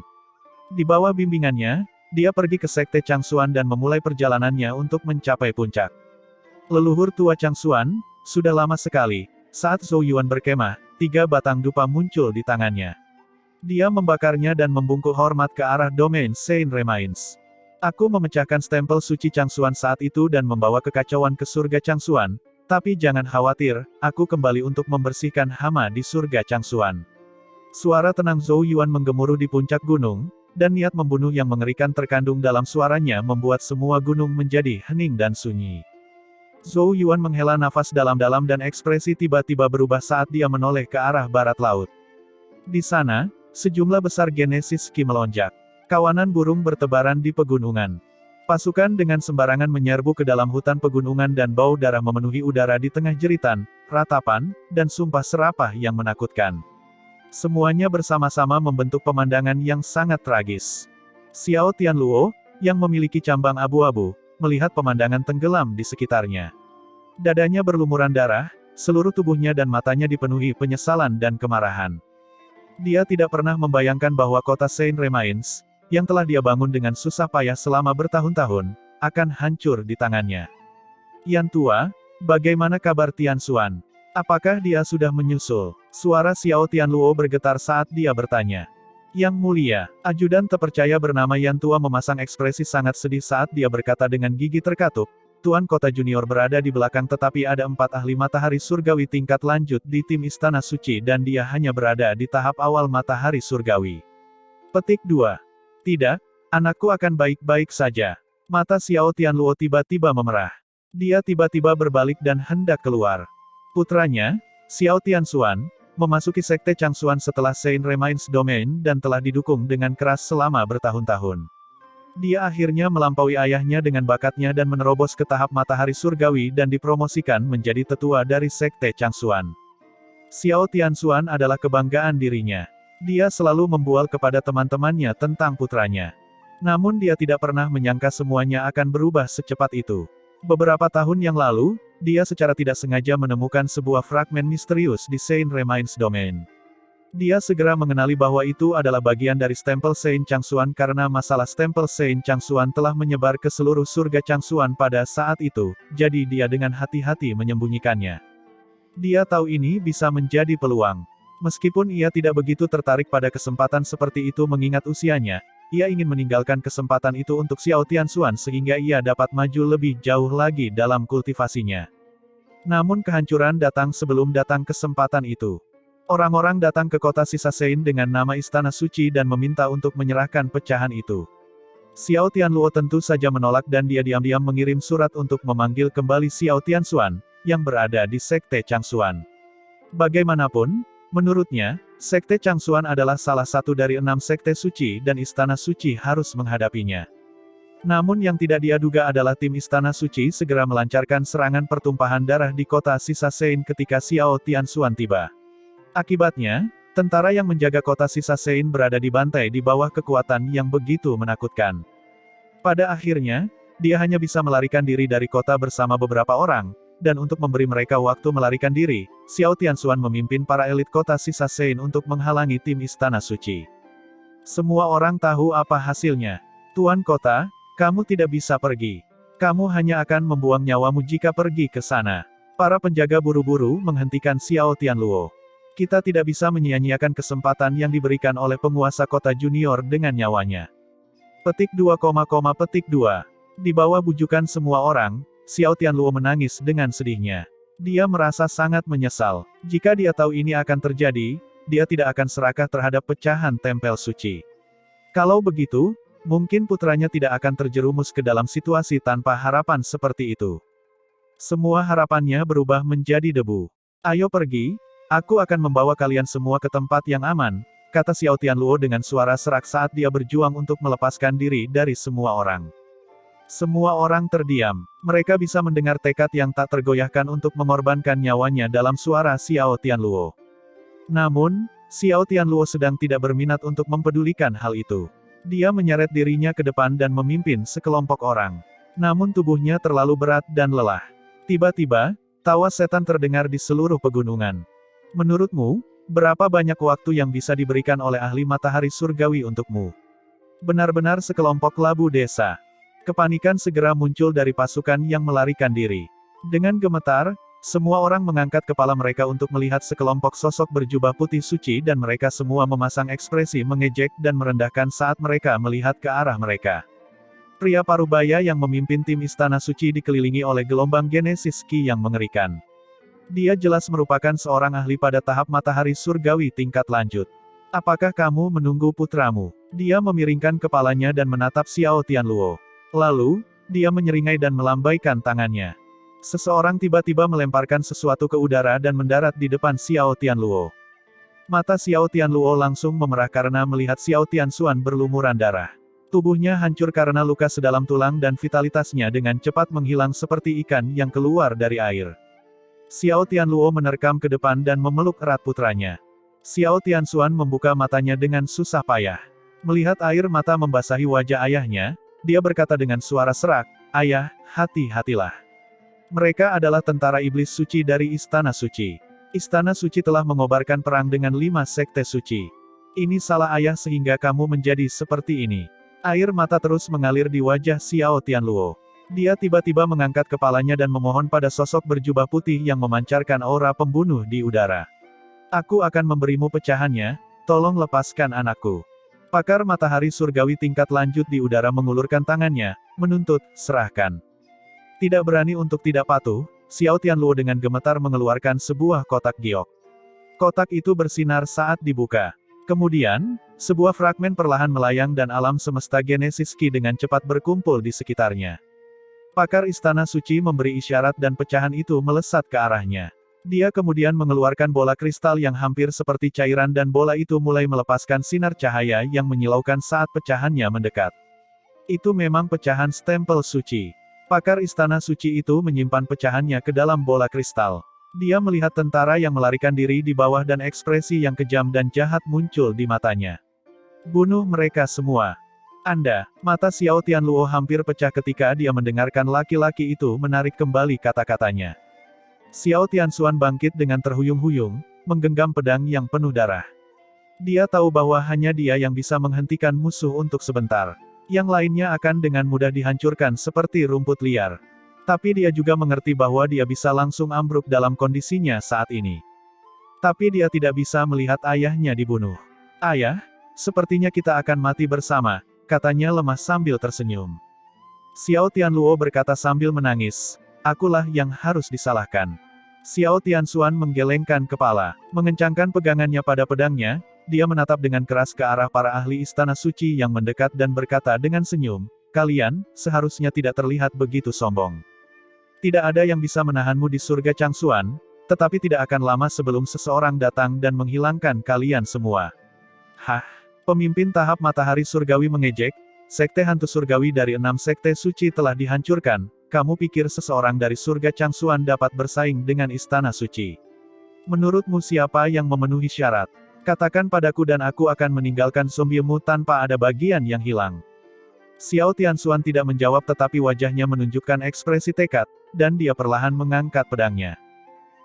[SPEAKER 1] Di bawah bimbingannya, dia pergi ke sekte Changsuan dan memulai perjalanannya untuk mencapai puncak. Leluhur tua Changsuan, sudah lama sekali, saat Zhou Yuan berkemah, 3 batang dupa muncul di tangannya. Dia membakarnya dan membungkuk hormat ke arah domain Sein Remains. Aku memecahkan stempel suci Changsuan saat itu dan membawa kekacauan ke surga Changsuan, tapi jangan khawatir, aku kembali untuk membersihkan hama di surga Changsuan. Suara tenang Zhou Yuan menggemuruh di puncak gunung, dan niat membunuh yang mengerikan terkandung dalam suaranya membuat semua gunung menjadi hening dan sunyi. Zhou Yuan menghela nafas dalam-dalam dan ekspresi tiba-tiba berubah saat dia menoleh ke arah barat laut. Di sana, sejumlah besar Genesis Ki melonjak. Kawanan burung bertebaran di pegunungan. Pasukan dengan sembarangan menyerbu ke dalam hutan pegunungan dan bau darah memenuhi udara di tengah jeritan, ratapan, dan sumpah serapah yang menakutkan. Semuanya bersama-sama membentuk pemandangan yang sangat tragis. Xiao Tianluo, yang memiliki cambang abu-abu, melihat pemandangan tenggelam di sekitarnya. Dadanya berlumuran darah, seluruh tubuhnya dan matanya dipenuhi penyesalan dan kemarahan. Dia tidak pernah membayangkan bahwa kota Saint Remains, yang telah dia bangun dengan susah payah selama bertahun-tahun, akan hancur di tangannya. Yan Tua, bagaimana kabar Tian Xuan? Apakah dia sudah menyusul? Suara Xiao Tianluo bergetar saat dia bertanya. Yang mulia, ajudan terpercaya bernama Yan Tua memasang ekspresi sangat sedih saat dia berkata dengan gigi terkatup, Tuan Kota Junior berada di belakang tetapi ada 4 ahli matahari surgawi tingkat lanjut di tim Istana Suci dan dia hanya berada di tahap awal matahari surgawi. Petik 2. Tidak, anakku akan baik-baik saja. Mata Xiao Tianluo tiba-tiba memerah. Dia tiba-tiba berbalik dan hendak keluar. Putranya, Xiao Tianxuan, memasuki sekte Changsuan setelah Saint Remains Domain dan telah didukung dengan keras selama bertahun-tahun. Dia akhirnya melampaui ayahnya dengan bakatnya dan menerobos ke tahap matahari surgawi dan dipromosikan menjadi tetua dari sekte Changsuan. Xiao Tianxuan adalah kebanggaan dirinya. Dia selalu membual kepada teman-temannya tentang putranya. Namun dia tidak pernah menyangka semuanya akan berubah secepat itu. Beberapa tahun yang lalu, dia secara tidak sengaja menemukan sebuah fragmen misterius di Saint Remains Domain. Dia segera mengenali bahwa itu adalah bagian dari stempel Saint Changsuan karena masalah stempel Saint Changsuan telah menyebar ke seluruh surga Changsuan pada saat itu, jadi dia dengan hati-hati menyembunyikannya. Dia tahu ini bisa menjadi peluang. Meskipun ia tidak begitu tertarik pada kesempatan seperti itu mengingat usianya, ia ingin meninggalkan kesempatan itu untuk Xiao Tianxuan sehingga ia dapat maju lebih jauh lagi dalam kultivasinya. Namun kehancuran datang sebelum datang kesempatan itu. Orang-orang datang ke kota sisa Sein dengan nama Istana Suci dan meminta untuk menyerahkan pecahan itu. Xiao Tianluo tentu saja menolak dan dia diam-diam mengirim surat untuk memanggil kembali Xiao Tianxuan, yang berada di Sekte Changsuan. Bagaimanapun, menurutnya, Sekte Changsuan adalah salah satu dari 6 sekte suci dan Istana Suci harus menghadapinya. Namun yang tidak dia duga adalah tim Istana Suci segera melancarkan serangan pertumpahan darah di kota sisa Sein ketika Xiao Tianxuan tiba. Akibatnya, tentara yang menjaga kota sisa Sein berada dibantai di bawah kekuatan yang begitu menakutkan. Pada akhirnya, dia hanya bisa melarikan diri dari kota bersama beberapa orang, dan untuk memberi mereka waktu melarikan diri, Xiao Tianxuan memimpin para elit kota sisa Sein untuk menghalangi tim Istana Suci. Semua orang tahu apa hasilnya. Tuan Kota, kamu tidak bisa pergi. Kamu hanya akan membuang nyawamu jika pergi ke sana. Para penjaga buru-buru menghentikan Xiao Tianluo. Kita tidak bisa menyia-nyiakan kesempatan yang diberikan oleh penguasa kota junior dengan nyawanya. Petik 2, petik 2. Di bawah bujukan semua orang, Xiao Tianluo menangis dengan sedihnya. Dia merasa sangat menyesal. Jika dia tahu ini akan terjadi, dia tidak akan serakah terhadap pecahan tempel suci. Kalau begitu, mungkin putranya tidak akan terjerumus ke dalam situasi tanpa harapan seperti itu. Semua harapannya berubah menjadi debu. Ayo pergi, aku akan membawa kalian semua ke tempat yang aman, kata Xiao Tianluo dengan suara serak saat dia berjuang untuk melepaskan diri dari semua orang. Semua orang terdiam. Mereka bisa mendengar tekad yang tak tergoyahkan untuk mengorbankan nyawanya dalam suara Xiao Tianluo. Namun, Xiao Tianluo sedang tidak berminat untuk mempedulikan hal itu. Dia menyeret dirinya ke depan dan memimpin sekelompok orang. Namun tubuhnya terlalu berat dan lelah. Tiba-tiba, tawa setan terdengar di seluruh pegunungan. Menurutmu, berapa banyak waktu yang bisa diberikan oleh ahli matahari surgawi untukmu? Benar-benar sekelompok labu desa. Kepanikan segera muncul dari pasukan yang melarikan diri. Dengan gemetar, semua orang mengangkat kepala mereka untuk melihat sekelompok sosok berjubah putih suci dan mereka semua memasang ekspresi mengejek dan merendahkan saat mereka melihat ke arah mereka. Pria parubaya yang memimpin tim Istana Suci dikelilingi oleh gelombang Genesis Ki yang mengerikan. Dia jelas merupakan seorang ahli pada tahap matahari surgawi tingkat lanjut. Apakah kamu menunggu putramu? Dia memiringkan kepalanya dan menatap Xiao Tianluo. Lalu, dia menyeringai dan melambaikan tangannya. Seseorang tiba-tiba melemparkan sesuatu ke udara dan mendarat di depan Xiao Tianluo. Mata Xiao Tianluo langsung memerah karena melihat Xiao Tianxuan berlumuran darah. Tubuhnya hancur karena luka sedalam tulang dan vitalitasnya dengan cepat menghilang seperti ikan yang keluar dari air. Xiao Tianluo menerkam ke depan dan memeluk erat putranya. Xiao Tianxuan membuka matanya dengan susah payah. Melihat air mata membasahi wajah ayahnya, dia berkata dengan suara serak, "Ayah, hati-hatilah. Mereka adalah tentara iblis suci dari Istana Suci. Istana Suci telah mengobarkan perang dengan 5 sekte suci. Ini salah ayah sehingga kamu menjadi seperti ini." Air mata terus mengalir di wajah Xiao Tianluo. Dia tiba-tiba mengangkat kepalanya dan memohon pada sosok berjubah putih yang memancarkan aura pembunuh di udara. "Aku akan memberimu pecahannya, tolong lepaskan anakku." Pakar matahari surgawi tingkat lanjut di udara mengulurkan tangannya, menuntut, "Serahkan." Tidak berani untuk tidak patuh, Xiao Tianluo dengan gemetar mengeluarkan sebuah kotak giok. Kotak itu bersinar saat dibuka. Kemudian, sebuah fragmen perlahan melayang dan alam semesta Genesis Ki dengan cepat berkumpul di sekitarnya. Pakar Istana Suci memberi isyarat dan pecahan itu melesat ke arahnya. Dia kemudian mengeluarkan bola kristal yang hampir seperti cairan dan bola itu mulai melepaskan sinar cahaya yang menyilaukan saat pecahannya mendekat. Itu memang pecahan stempel suci. Pakar Istana Suci itu menyimpan pecahannya ke dalam bola kristal. Dia melihat tentara yang melarikan diri di bawah dan ekspresi yang kejam dan jahat muncul di matanya. "Bunuh mereka semua. Anda." Mata Xiao Tianluo hampir pecah ketika dia mendengarkan laki-laki itu menarik kembali kata-katanya. Xiao Tianxuan bangkit dengan terhuyung-huyung, menggenggam pedang yang penuh darah. Dia tahu bahwa hanya dia yang bisa menghentikan musuh untuk sebentar. Yang lainnya akan dengan mudah dihancurkan seperti rumput liar. Tapi dia juga mengerti bahwa dia bisa langsung ambruk dalam kondisinya saat ini. Tapi dia tidak bisa melihat ayahnya dibunuh. "Ayah, sepertinya kita akan mati bersama," katanya lemah sambil tersenyum. Xiao Tianluo berkata sambil menangis, "Akulah yang harus disalahkan." Xiao Tianxuan menggelengkan kepala, mengencangkan pegangannya pada pedangnya, dia menatap dengan keras ke arah para ahli Istana Suci yang mendekat dan berkata dengan senyum, "Kalian, seharusnya tidak terlihat begitu sombong. Tidak ada yang bisa menahanmu di surga Changxuan, tetapi tidak akan lama sebelum seseorang datang dan menghilangkan kalian semua." "Hah?" Pemimpin tahap matahari surgawi mengejek, "Sekte hantu surgawi dari 6 sekte suci telah dihancurkan, kamu pikir seseorang dari surga Changxuan dapat bersaing dengan Istana Suci? Menurutmu siapa yang memenuhi syarat? Katakan padaku dan aku akan meninggalkan zombiemu tanpa ada bagian yang hilang." Xiao Tianxuan tidak menjawab tetapi wajahnya menunjukkan ekspresi tekad, dan dia perlahan mengangkat pedangnya.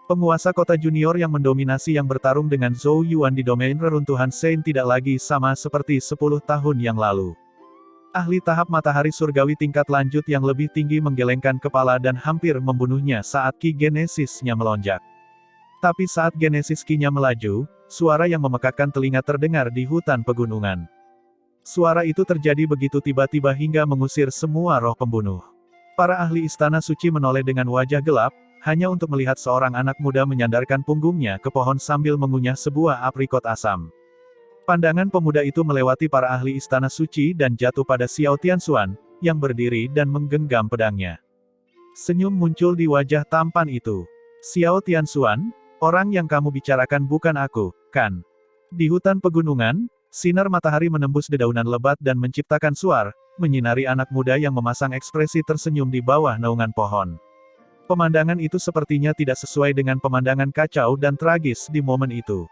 [SPEAKER 1] Penguasa kota junior yang mendominasi yang bertarung dengan Zhou Yuan di domain reruntuhan Sein tidak lagi sama seperti 10 tahun yang lalu. Ahli tahap matahari surgawi tingkat lanjut yang lebih tinggi menggelengkan kepala dan hampir membunuhnya saat Ki Genesisnya melonjak. Tapi saat Genesis Ki-nya melaju, suara yang memekakkan telinga terdengar di hutan pegunungan. Suara itu terjadi begitu tiba-tiba hingga mengusir semua roh pembunuh. Para ahli Istana Suci menoleh dengan wajah gelap, hanya untuk melihat seorang anak muda menyandarkan punggungnya ke pohon sambil mengunyah sebuah aprikot asam. Pandangan pemuda itu melewati para ahli Istana Suci dan jatuh pada Xiao Tianxuan, yang berdiri dan menggenggam pedangnya. Senyum muncul di wajah tampan itu. "Xiao Tianxuan, orang yang kamu bicarakan bukan aku, kan?" Di hutan pegunungan, sinar matahari menembus dedaunan lebat dan menciptakan suar, menyinari anak muda yang memasang ekspresi tersenyum di bawah naungan pohon. Pemandangan itu sepertinya tidak sesuai dengan pemandangan kacau dan tragis di momen itu.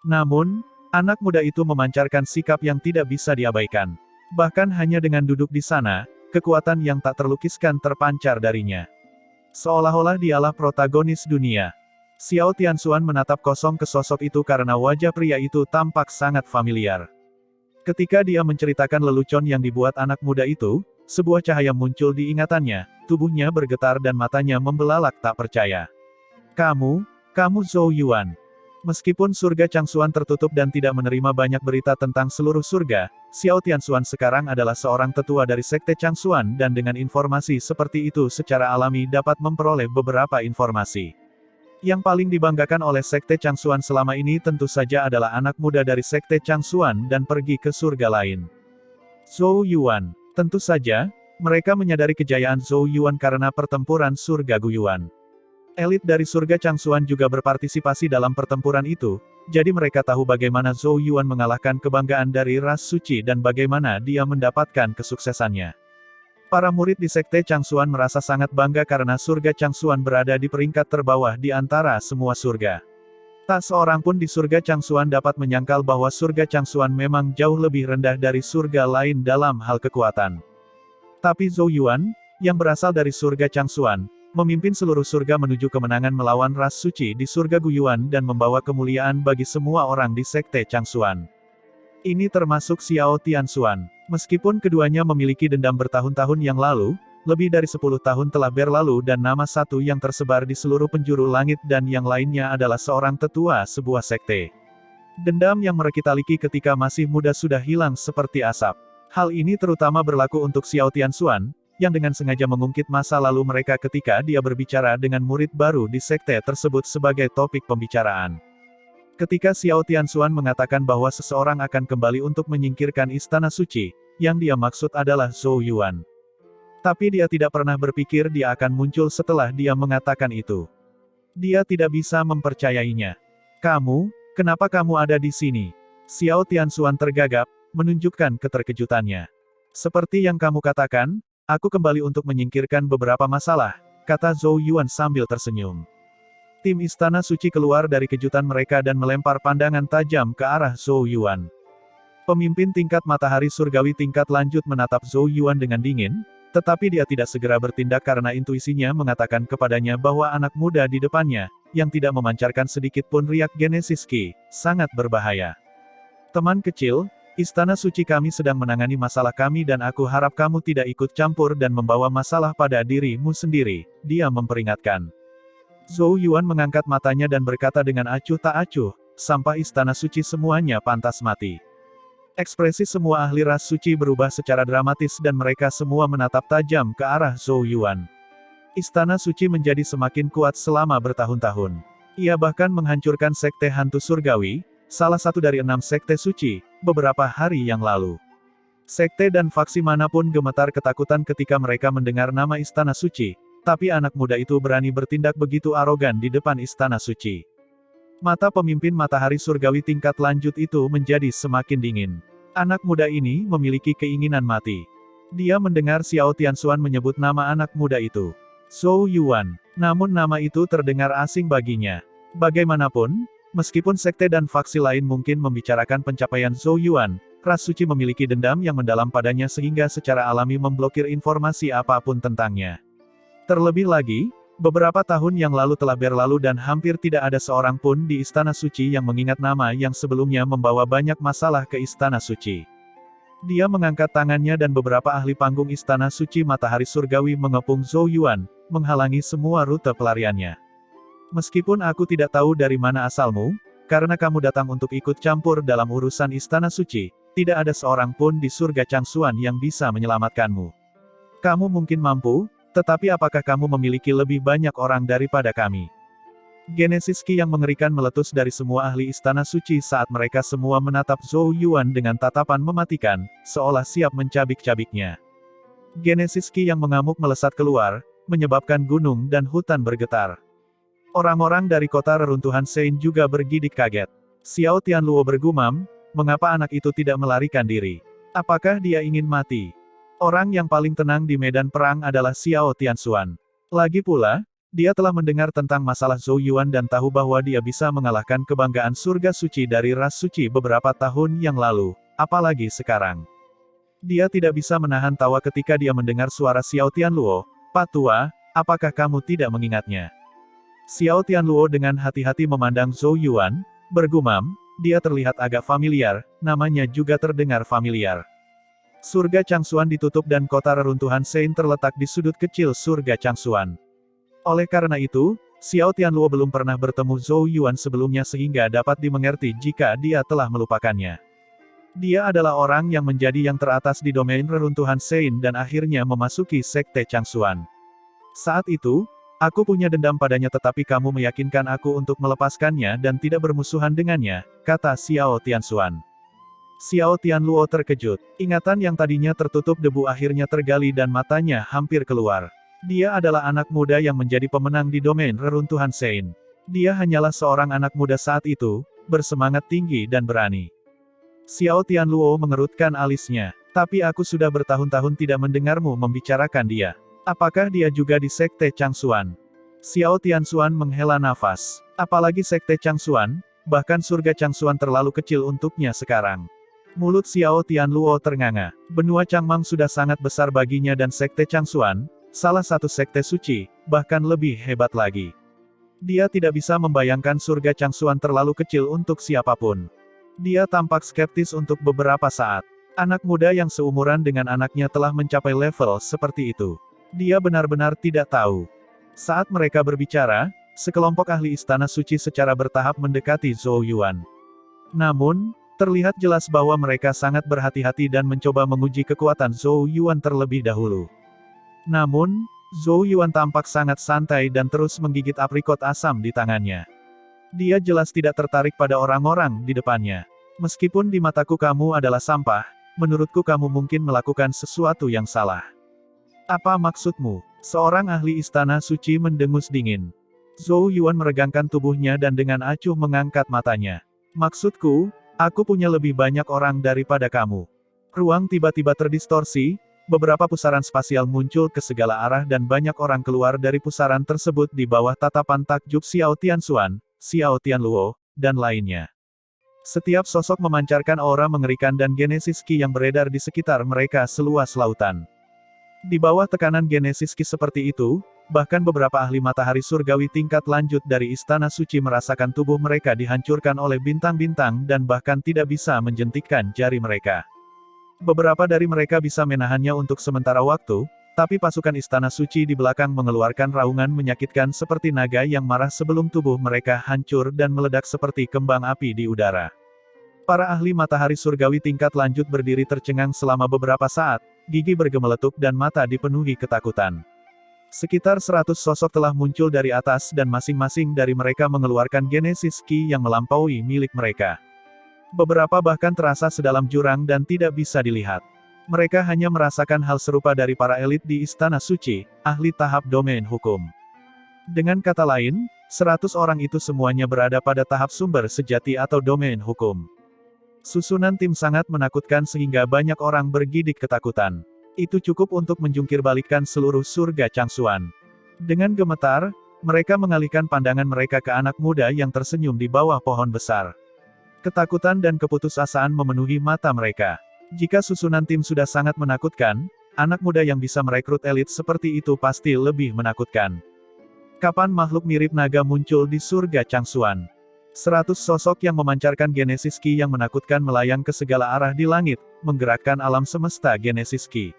[SPEAKER 1] Namun, anak muda itu memancarkan sikap yang tidak bisa diabaikan. Bahkan hanya dengan duduk di sana, kekuatan yang tak terlukiskan terpancar darinya. Seolah-olah dialah protagonis dunia. Xiao Tianxuan menatap kosong ke sosok itu karena wajah pria itu tampak sangat familiar. Ketika dia menceritakan lelucon yang dibuat anak muda itu, sebuah cahaya muncul di ingatannya, tubuhnya bergetar dan matanya membelalak tak percaya. Kamu Zhou Yuan." Meskipun surga Changsuan tertutup dan tidak menerima banyak berita tentang seluruh surga, Xiao Tianxuan sekarang adalah seorang tetua dari Sekte Changsuan dan dengan informasi seperti itu secara alami dapat memperoleh beberapa informasi. Yang paling dibanggakan oleh Sekte Changsuan selama ini tentu saja adalah anak muda dari Sekte Changsuan dan pergi ke surga lain. Zhou Yuan. Tentu saja, mereka menyadari kejayaan Zhou Yuan karena pertempuran surga Guyuan. Elit dari surga Changsuan juga berpartisipasi dalam pertempuran itu, jadi mereka tahu bagaimana Zhou Yuan mengalahkan kebanggaan dari ras suci dan bagaimana dia mendapatkan kesuksesannya. Para murid di Sekte Changsuan merasa sangat bangga karena surga Changsuan berada di peringkat terbawah di antara semua surga. Tak seorang pun di surga Changsuan dapat menyangkal bahwa surga Changsuan memang jauh lebih rendah dari surga lain dalam hal kekuatan. Tapi Zhou Yuan, yang berasal dari surga Changsuan, memimpin seluruh surga menuju kemenangan melawan ras suci di surga Guyuan dan membawa kemuliaan bagi semua orang di Sekte Changsuan. Ini termasuk Xiao Tianxuan. Meskipun keduanya memiliki dendam bertahun-tahun yang lalu, lebih dari 10 tahun telah berlalu dan nama satu yang tersebar di seluruh penjuru langit dan yang lainnya adalah seorang tetua sebuah sekte. Dendam yang mereka miliki ketika masih muda sudah hilang seperti asap. Hal ini terutama berlaku untuk Xiao Tianxuan, yang dengan sengaja mengungkit masa lalu mereka ketika dia berbicara dengan murid baru di sekte tersebut sebagai topik pembicaraan. Ketika Xiao Tianxuan mengatakan bahwa seseorang akan kembali untuk menyingkirkan istana suci, yang dia maksud adalah Zhou Yuan. Tapi dia tidak pernah berpikir dia akan muncul setelah dia mengatakan itu. Dia tidak bisa mempercayainya. Kenapa kamu ada di sini? Xiao Tianxuan tergagap, menunjukkan keterkejutannya. Seperti yang kamu katakan, aku kembali untuk menyingkirkan beberapa masalah, kata Zhou Yuan sambil tersenyum. Tim Istana Suci keluar dari kejutan mereka dan melempar pandangan tajam ke arah Zhou Yuan. Pemimpin tingkat matahari surgawi tingkat lanjut menatap Zhou Yuan dengan dingin, tetapi dia tidak segera bertindak karena intuisinya mengatakan kepadanya bahwa anak muda di depannya, yang tidak memancarkan sedikit pun riak Genesis Ki, sangat berbahaya. Teman kecil, Istana Suci kami sedang menangani masalah kami dan aku harap kamu tidak ikut campur dan membawa masalah pada dirimu sendiri, dia memperingatkan. Zhou Yuan mengangkat matanya dan berkata dengan acuh tak acuh, sampah Istana Suci semuanya pantas mati. Ekspresi semua ahli ras suci berubah secara dramatis dan mereka semua menatap tajam ke arah Zhou Yuan. Istana Suci menjadi semakin kuat selama bertahun-tahun. Ia bahkan menghancurkan sekte hantu surgawi, salah satu dari 6 sekte suci, beberapa hari yang lalu. Sekte dan faksi manapun gemetar ketakutan ketika mereka mendengar nama Istana Suci, tapi anak muda itu berani bertindak begitu arogan di depan Istana Suci. Mata pemimpin matahari surgawi tingkat lanjut itu menjadi semakin dingin. Anak muda ini memiliki keinginan mati. Dia mendengar Xiao Tianxuan menyebut nama anak muda itu. Zhou Yuan. Namun nama itu terdengar asing baginya. Bagaimanapun, meskipun sekte dan faksi lain mungkin membicarakan pencapaian Zhou Yuan, ras suci memiliki dendam yang mendalam padanya sehingga secara alami memblokir informasi apapun tentangnya. Terlebih lagi, beberapa tahun yang lalu telah berlalu dan hampir tidak ada seorang pun di Istana Suci yang mengingat nama yang sebelumnya membawa banyak masalah ke Istana Suci. Dia mengangkat tangannya dan beberapa ahli panggung Istana Suci Matahari Surgawi mengepung Zhou Yuan, menghalangi semua rute pelariannya. Meskipun aku tidak tahu dari mana asalmu, karena kamu datang untuk ikut campur dalam urusan Istana Suci, tidak ada seorang pun di surga Changsuan yang bisa menyelamatkanmu. Kamu mungkin mampu, tetapi apakah kamu memiliki lebih banyak orang daripada kami? Genesis Ki yang mengerikan meletus dari semua ahli Istana Suci saat mereka semua menatap Zhou Yuan dengan tatapan mematikan, seolah siap mencabik-cabiknya. Genesis Ki yang mengamuk melesat keluar, menyebabkan gunung dan hutan bergetar. Orang-orang dari kota reruntuhan Sein juga bergidik kaget. Xiao Tianluo bergumam, mengapa anak itu tidak melarikan diri? Apakah dia ingin mati? Orang yang paling tenang di medan perang adalah Xiao Tianxuan. Lagi pula, dia telah mendengar tentang masalah Zhou Yuan dan tahu bahwa dia bisa mengalahkan kebanggaan surga suci dari ras suci beberapa tahun yang lalu, apalagi sekarang. Dia tidak bisa menahan tawa ketika dia mendengar suara Xiao Tianluo, "Pak Tua, apakah kamu tidak mengingatnya?" Xiao Tianluo dengan hati-hati memandang Zhou Yuan, bergumam, dia terlihat agak familiar, namanya juga terdengar familiar. Surga Changsuan ditutup dan kota reruntuhan Sein terletak di sudut kecil surga Changsuan. Oleh karena itu, Xiao Tianluo belum pernah bertemu Zhou Yuan sebelumnya sehingga dapat dimengerti jika dia telah melupakannya. Dia adalah orang yang menjadi yang teratas di domain reruntuhan Sein dan akhirnya memasuki Sekte Changxuan. Saat itu, aku punya dendam padanya tetapi kamu meyakinkan aku untuk melepaskannya dan tidak bermusuhan dengannya, kata Xiao Tianxuan. Xiao Tianluo terkejut. Ingatan yang tadinya tertutup debu akhirnya tergali dan matanya hampir keluar. Dia adalah anak muda yang menjadi pemenang di domain reruntuhan Sein. Dia hanyalah seorang anak muda saat itu, bersemangat tinggi dan berani. Xiao Tianluo mengerutkan alisnya. Tapi aku sudah bertahun-tahun tidak mendengarmu membicarakan dia. Apakah dia juga di Sekte Changxuan? Xiao Tianxuan menghela nafas. Apalagi Sekte Changxuan, bahkan surga Changxuan terlalu kecil untuknya sekarang. Mulut Xiao Tianluo ternganga. Benua Changmang sudah sangat besar baginya dan Sekte Changxuan, salah satu sekte suci, bahkan lebih hebat lagi. Dia tidak bisa membayangkan surga Changxuan terlalu kecil untuk siapapun. Dia tampak skeptis untuk beberapa saat. Anak muda yang seumuran dengan anaknya telah mencapai level seperti itu. Dia benar-benar tidak tahu. Saat mereka berbicara, sekelompok ahli istana suci secara bertahap mendekati Zhou Yuan. Namun, terlihat jelas bahwa mereka sangat berhati-hati dan mencoba menguji kekuatan Zhou Yuan terlebih dahulu. Namun, Zhou Yuan tampak sangat santai dan terus menggigit aprikot asam di tangannya. Dia jelas tidak tertarik pada orang-orang di depannya. Meskipun di mataku kamu adalah sampah, menurutku kamu mungkin melakukan sesuatu yang salah. Apa maksudmu? Seorang ahli istana suci mendengus dingin. Zhou Yuan meregangkan tubuhnya dan dengan acuh mengangkat matanya. Maksudku, aku punya lebih banyak orang daripada kamu. Ruang tiba-tiba terdistorsi, beberapa pusaran spasial muncul ke segala arah dan banyak orang keluar dari pusaran tersebut di bawah tatapan takjub Xiao Tianxuan, Xiao Tianluo, dan lainnya. Setiap sosok memancarkan aura mengerikan dan genesis Qi yang beredar di sekitar mereka seluas lautan. Di bawah tekanan genesis Qi seperti itu, bahkan beberapa ahli matahari surgawi tingkat lanjut dari istana suci merasakan tubuh mereka dihancurkan oleh bintang-bintang dan bahkan tidak bisa menjentikkan jari mereka. Beberapa dari mereka bisa menahannya untuk sementara waktu, tapi pasukan istana suci di belakang mengeluarkan raungan menyakitkan seperti naga yang marah sebelum tubuh mereka hancur dan meledak seperti kembang api di udara. Para ahli matahari surgawi tingkat lanjut berdiri tercengang selama beberapa saat, gigi bergemeletuk dan mata dipenuhi ketakutan. Sekitar 100 sosok telah muncul dari atas dan masing-masing dari mereka mengeluarkan genesis Qi yang melampaui milik mereka. Beberapa bahkan terasa sedalam jurang dan tidak bisa dilihat. Mereka hanya merasakan hal serupa dari para elit di Istana Suci, ahli tahap domain hukum. Dengan kata lain, 100 orang itu semuanya berada pada tahap sumber sejati atau domain hukum. Susunan tim sangat menakutkan sehingga banyak orang bergidik ketakutan. Itu cukup untuk menjungkirbalikkan seluruh surga Changxuan. Dengan gemetar, mereka mengalihkan pandangan mereka ke anak muda yang tersenyum di bawah pohon besar. Ketakutan dan keputusasaan memenuhi mata mereka. Jika susunan tim sudah sangat menakutkan, anak muda yang bisa merekrut elit seperti itu pasti lebih menakutkan. Kapan makhluk mirip naga muncul di surga Changxuan? 100 sosok yang memancarkan genesis Qi yang menakutkan melayang ke segala arah di langit, menggerakkan alam semesta genesis Qi.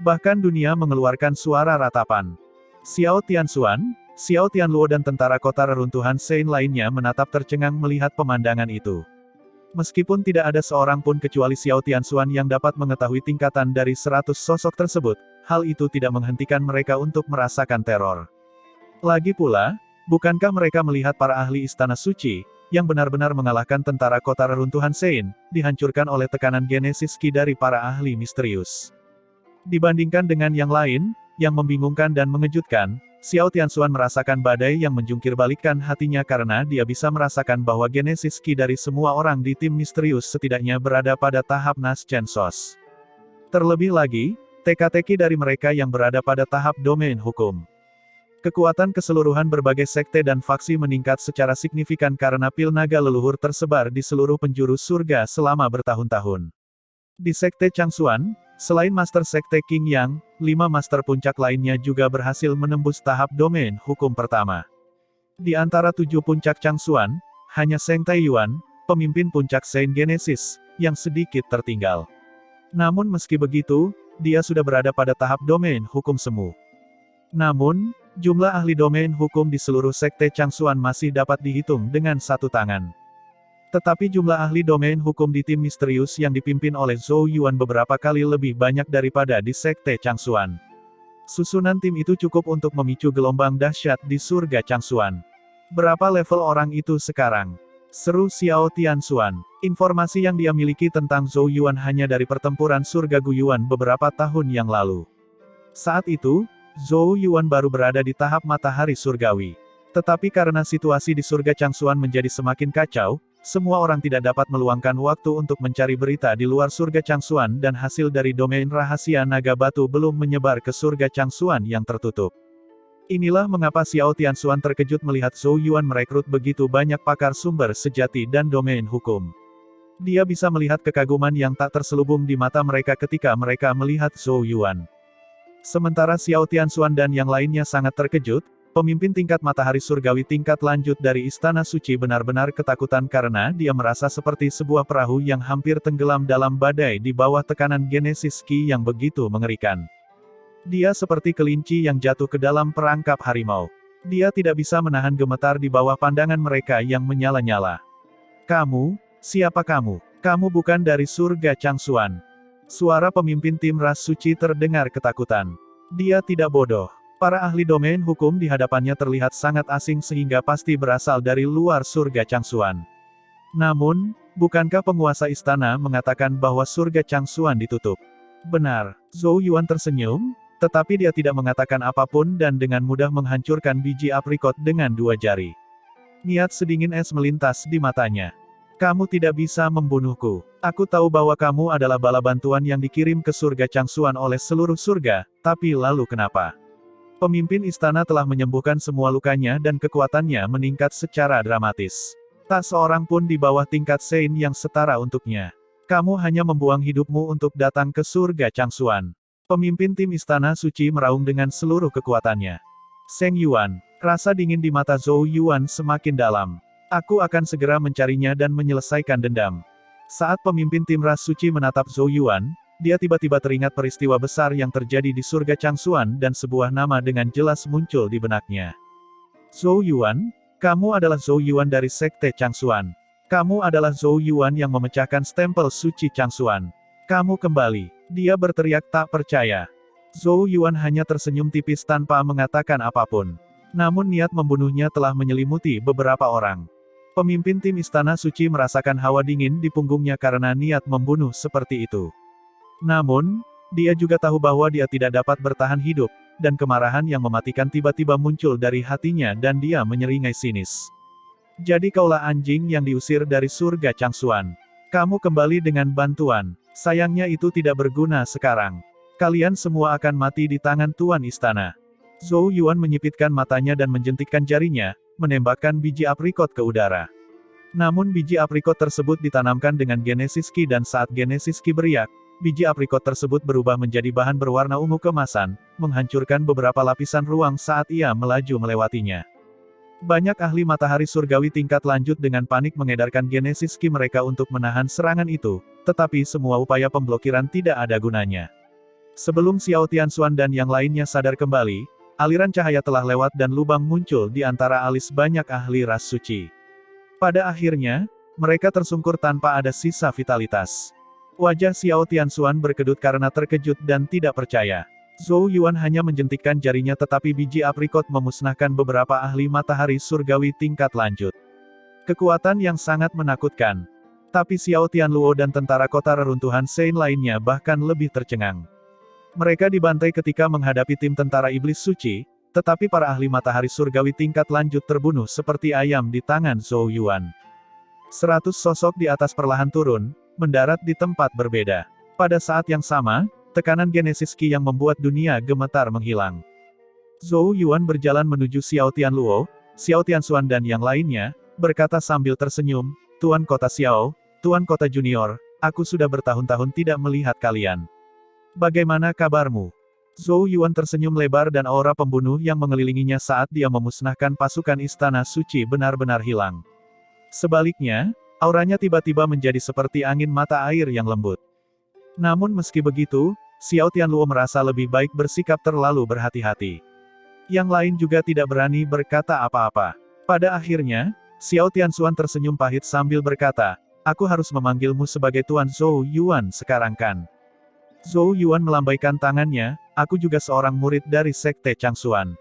[SPEAKER 1] Bahkan dunia mengeluarkan suara ratapan. Xiao Tianxuan, Xiao Tianluo dan tentara kota reruntuhan Sein lainnya menatap tercengang melihat pemandangan itu. Meskipun tidak ada seorang pun kecuali Xiao Tianxuan yang dapat mengetahui tingkatan dari 100 sosok tersebut, hal itu tidak menghentikan mereka untuk merasakan teror. Lagi pula, bukankah mereka melihat para ahli istana suci, yang benar-benar mengalahkan tentara kota reruntuhan Sein, dihancurkan oleh tekanan genesis Qi dari para ahli misterius. Dibandingkan dengan yang lain, yang membingungkan dan mengejutkan, Xiao Tianxuan merasakan badai yang menjungkirbalikkan hatinya karena dia bisa merasakan bahwa genesis Qi dari semua orang di tim misterius setidaknya berada pada tahap Nas Chen Sos. Terlebih lagi, teka-teki dari mereka yang berada pada tahap domain hukum. Kekuatan keseluruhan berbagai sekte dan faksi meningkat secara signifikan karena pil naga leluhur tersebar di seluruh penjuru surga selama bertahun-tahun. Di Sekte Changxuan, selain Master Sekte Qing Yang, 5 Master Puncak lainnya juga berhasil menembus tahap domain hukum pertama. Di antara 7 Puncak Changxuan, hanya Zheng Taiyuan, pemimpin Puncak Sein Genesis, yang sedikit tertinggal. Namun meski begitu, dia sudah berada pada tahap domain hukum semu. Namun, Jumlah ahli domain hukum di seluruh sekte Changsuan masih dapat dihitung dengan satu tangan. Tetapi jumlah ahli domain hukum di tim misterius yang dipimpin oleh Zhou Yuan beberapa kali lebih banyak daripada di sekte Changsuan. Susunan tim itu cukup untuk memicu gelombang dahsyat di surga Changsuan. Berapa level orang itu sekarang? Seru Xiao Tianxuan. Informasi yang dia miliki tentang Zhou Yuan hanya dari pertempuran surga Guyuan beberapa tahun yang lalu. Saat itu, Zhou Yuan baru berada di tahap matahari surgawi. Tetapi karena situasi di surga Changsuan menjadi semakin kacau, semua orang tidak dapat meluangkan waktu untuk mencari berita di luar surga Changsuan dan hasil dari domain rahasia naga batu belum menyebar ke surga Changsuan yang tertutup. Inilah mengapa Xiao Tianxuan terkejut melihat Zhou Yuan merekrut begitu banyak pakar sumber sejati dan domain hukum. Dia bisa melihat kekaguman yang tak terselubung di mata mereka ketika mereka melihat Zhou Yuan. Sementara Xiao Tianxuan dan yang lainnya sangat terkejut, pemimpin tingkat matahari surgawi tingkat lanjut dari Istana Suci benar-benar ketakutan karena dia merasa seperti sebuah perahu yang hampir tenggelam dalam badai di bawah tekanan Genesis Ki yang begitu mengerikan. Dia seperti kelinci yang jatuh ke dalam perangkap harimau. Dia tidak bisa menahan gemetar di bawah pandangan mereka yang menyala-nyala. Kamu, siapa kamu? Kamu bukan dari surga Changsuan. Suara pemimpin tim ras suci terdengar ketakutan. Dia tidak bodoh. Para ahli domain hukum di hadapannya terlihat sangat asing sehingga pasti berasal dari luar surga Changsuan. Namun, bukankah penguasa istana mengatakan bahwa surga Changsuan ditutup? Benar, Zhou Yuan tersenyum, tetapi dia tidak mengatakan apapun dan dengan mudah menghancurkan biji aprikot dengan dua jari. Niat sedingin es melintas di matanya. Kamu tidak bisa membunuhku. Aku tahu bahwa kamu adalah bala bantuan yang dikirim ke surga Changsuan oleh seluruh surga, tapi lalu kenapa? Pemimpin istana telah menyembuhkan semua lukanya dan kekuatannya meningkat secara dramatis. Tak seorang pun di bawah tingkat Sein yang setara untuknya. Kamu hanya membuang hidupmu untuk datang ke surga Changsuan. Pemimpin tim istana suci meraung dengan seluruh kekuatannya. Seng Yuan, rasa dingin di mata Zhou Yuan semakin dalam. Aku akan segera mencarinya dan menyelesaikan dendam. Saat pemimpin tim ras suci menatap Zhou Yuan, dia tiba-tiba teringat peristiwa besar yang terjadi di surga Changsuan dan sebuah nama dengan jelas muncul di benaknya. Zhou Yuan, kamu adalah Zhou Yuan dari sekte Changsuan. Kamu adalah Zhou Yuan yang memecahkan stempel suci Changsuan. Kamu kembali. Dia berteriak tak percaya. Zhou Yuan hanya tersenyum tipis tanpa mengatakan apapun. Namun niat membunuhnya telah menyelimuti beberapa orang. Pemimpin tim istana suci merasakan hawa dingin di punggungnya karena niat membunuh seperti itu. Namun, dia juga tahu bahwa dia tidak dapat bertahan hidup, dan kemarahan yang mematikan tiba-tiba muncul dari hatinya dan dia menyeringai sinis. Jadi kaulah anjing yang diusir dari surga Changsuan. Kamu kembali dengan bantuan. Sayangnya itu tidak berguna sekarang. Kalian semua akan mati di tangan Tuan Istana. Zhou Yuan menyipitkan matanya dan menjentikkan jarinya, menembakkan biji aprikot ke udara. Namun biji aprikot tersebut ditanamkan dengan Genesis Ki dan saat Genesis Ki beriak, biji aprikot tersebut berubah menjadi bahan berwarna ungu kemasan, menghancurkan beberapa lapisan ruang saat ia melaju melewatinya. Banyak ahli matahari surgawi tingkat lanjut dengan panik mengedarkan Genesis Ki mereka untuk menahan serangan itu, tetapi semua upaya pemblokiran tidak ada gunanya. Sebelum Xiao Tianxuan dan yang lainnya sadar kembali, aliran cahaya telah lewat dan lubang muncul di antara alis banyak ahli ras suci. Pada akhirnya, mereka tersungkur tanpa ada sisa vitalitas. Wajah Xiao Tianxuan berkedut karena terkejut dan tidak percaya. Zhou Yuan hanya menjentikkan jarinya tetapi biji aprikot memusnahkan beberapa ahli matahari surgawi tingkat lanjut. Kekuatan yang sangat menakutkan. Tapi Xiao Tianluo dan tentara kota reruntuhan Sein lainnya bahkan lebih tercengang. Mereka dibantai ketika menghadapi tim tentara iblis suci, tetapi para ahli matahari surgawi tingkat lanjut terbunuh seperti ayam di tangan Zhou Yuan. 100 sosok di atas perlahan turun, mendarat di tempat berbeda. Pada saat yang sama, tekanan Genesis Ki yang membuat dunia gemetar menghilang. Zhou Yuan berjalan menuju Xiao Tianluo, Xiao Tianxuan dan yang lainnya, berkata sambil tersenyum, Tuan Kota Xiao, Tuan Kota Junior, aku sudah bertahun-tahun tidak melihat kalian. Bagaimana kabarmu? Zhou Yuan tersenyum lebar dan aura pembunuh yang mengelilinginya saat dia memusnahkan pasukan istana suci benar-benar hilang. Sebaliknya, auranya tiba-tiba menjadi seperti angin mata air yang lembut. Namun meski begitu, Xiao Tianluo merasa lebih baik bersikap terlalu berhati-hati. Yang lain juga tidak berani berkata apa-apa. Pada akhirnya, Xiao Tianxuan tersenyum pahit sambil berkata, "Aku harus memanggilmu sebagai Tuan Zhou Yuan sekarang kan?" Zhou Yuan melambaikan tangannya, "Aku juga seorang murid dari Sekte Changxuan.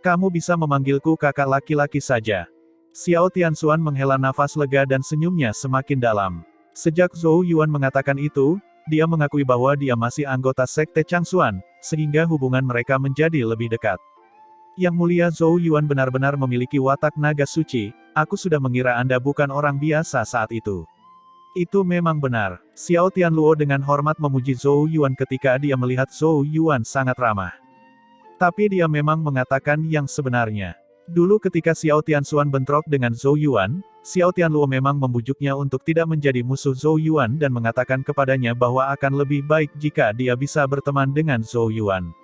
[SPEAKER 1] Kamu bisa memanggilku kakak laki-laki saja." Xiao Tianxuan menghela nafas lega dan senyumnya semakin dalam. Sejak Zhou Yuan mengatakan itu, dia mengakui bahwa dia masih anggota Sekte Changxuan, sehingga hubungan mereka menjadi lebih dekat. "Yang mulia Zhou Yuan benar-benar memiliki watak naga suci, aku sudah mengira Anda bukan orang biasa saat itu." Itu memang benar. Xiao Tianluo dengan hormat memuji Zhou Yuan ketika dia melihat Zhou Yuan sangat ramah. Tapi dia memang mengatakan yang sebenarnya. Dulu ketika Xiao Tianxuan bentrok dengan Zhou Yuan, Xiao Tianluo memang membujuknya untuk tidak menjadi musuh Zhou Yuan dan mengatakan kepadanya bahwa akan lebih baik jika dia bisa berteman dengan Zhou Yuan.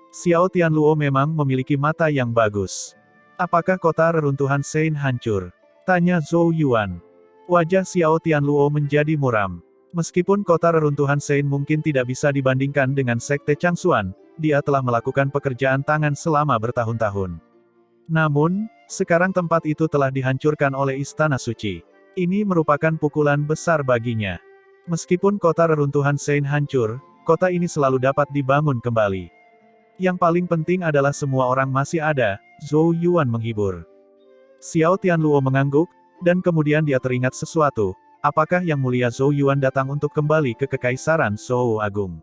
[SPEAKER 1] Xiao Tianluo memang memiliki mata yang bagus. "Apakah kota reruntuhan Sein hancur?" tanya Zhou Yuan. Wajah Xiao Tianluo menjadi muram. Meskipun kota reruntuhan Sein mungkin tidak bisa dibandingkan dengan Sekte Changxuan, dia telah melakukan pekerjaan tangan selama bertahun-tahun. Namun, sekarang tempat itu telah dihancurkan oleh Istana Suci. Ini merupakan pukulan besar baginya. Meskipun kota reruntuhan Sein hancur, kota ini selalu dapat dibangun kembali. Yang paling penting adalah semua orang masih ada, Zhou Yuan menghibur. Xiao Tianluo mengangguk, dan kemudian dia teringat sesuatu. Apakah Yang Mulia Zhou Yuan datang untuk kembali ke Kekaisaran Zhou Agung?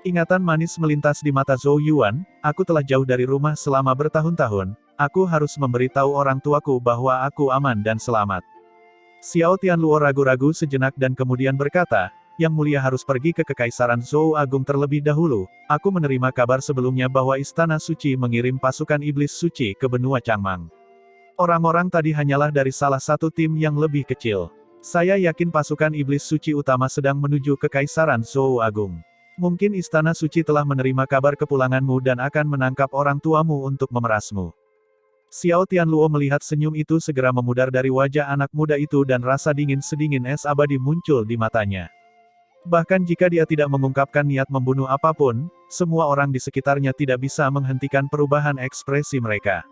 [SPEAKER 1] Ingatan manis melintas di mata Zhou Yuan, "Aku telah jauh dari rumah selama bertahun-tahun, aku harus memberitahu orang tuaku bahwa aku aman dan selamat." Xiao Tianluo ragu-ragu sejenak dan kemudian berkata, "Yang Mulia harus pergi ke Kekaisaran Zhou Agung terlebih dahulu. Aku menerima kabar sebelumnya bahwa Istana Suci mengirim pasukan Iblis Suci ke benua Changmang. Orang-orang tadi hanyalah dari salah satu tim yang lebih kecil. Saya yakin pasukan Iblis Suci utama sedang menuju ke Kekaisaran Zhou Agung. Mungkin Istana Suci telah menerima kabar kepulanganmu dan akan menangkap orang tuamu untuk memerasmu." Xiao Tianluo melihat senyum itu segera memudar dari wajah anak muda itu dan rasa dingin sedingin es abadi muncul di matanya. Bahkan jika dia tidak mengungkapkan niat membunuh apapun, semua orang di sekitarnya tidak bisa menghentikan perubahan ekspresi mereka.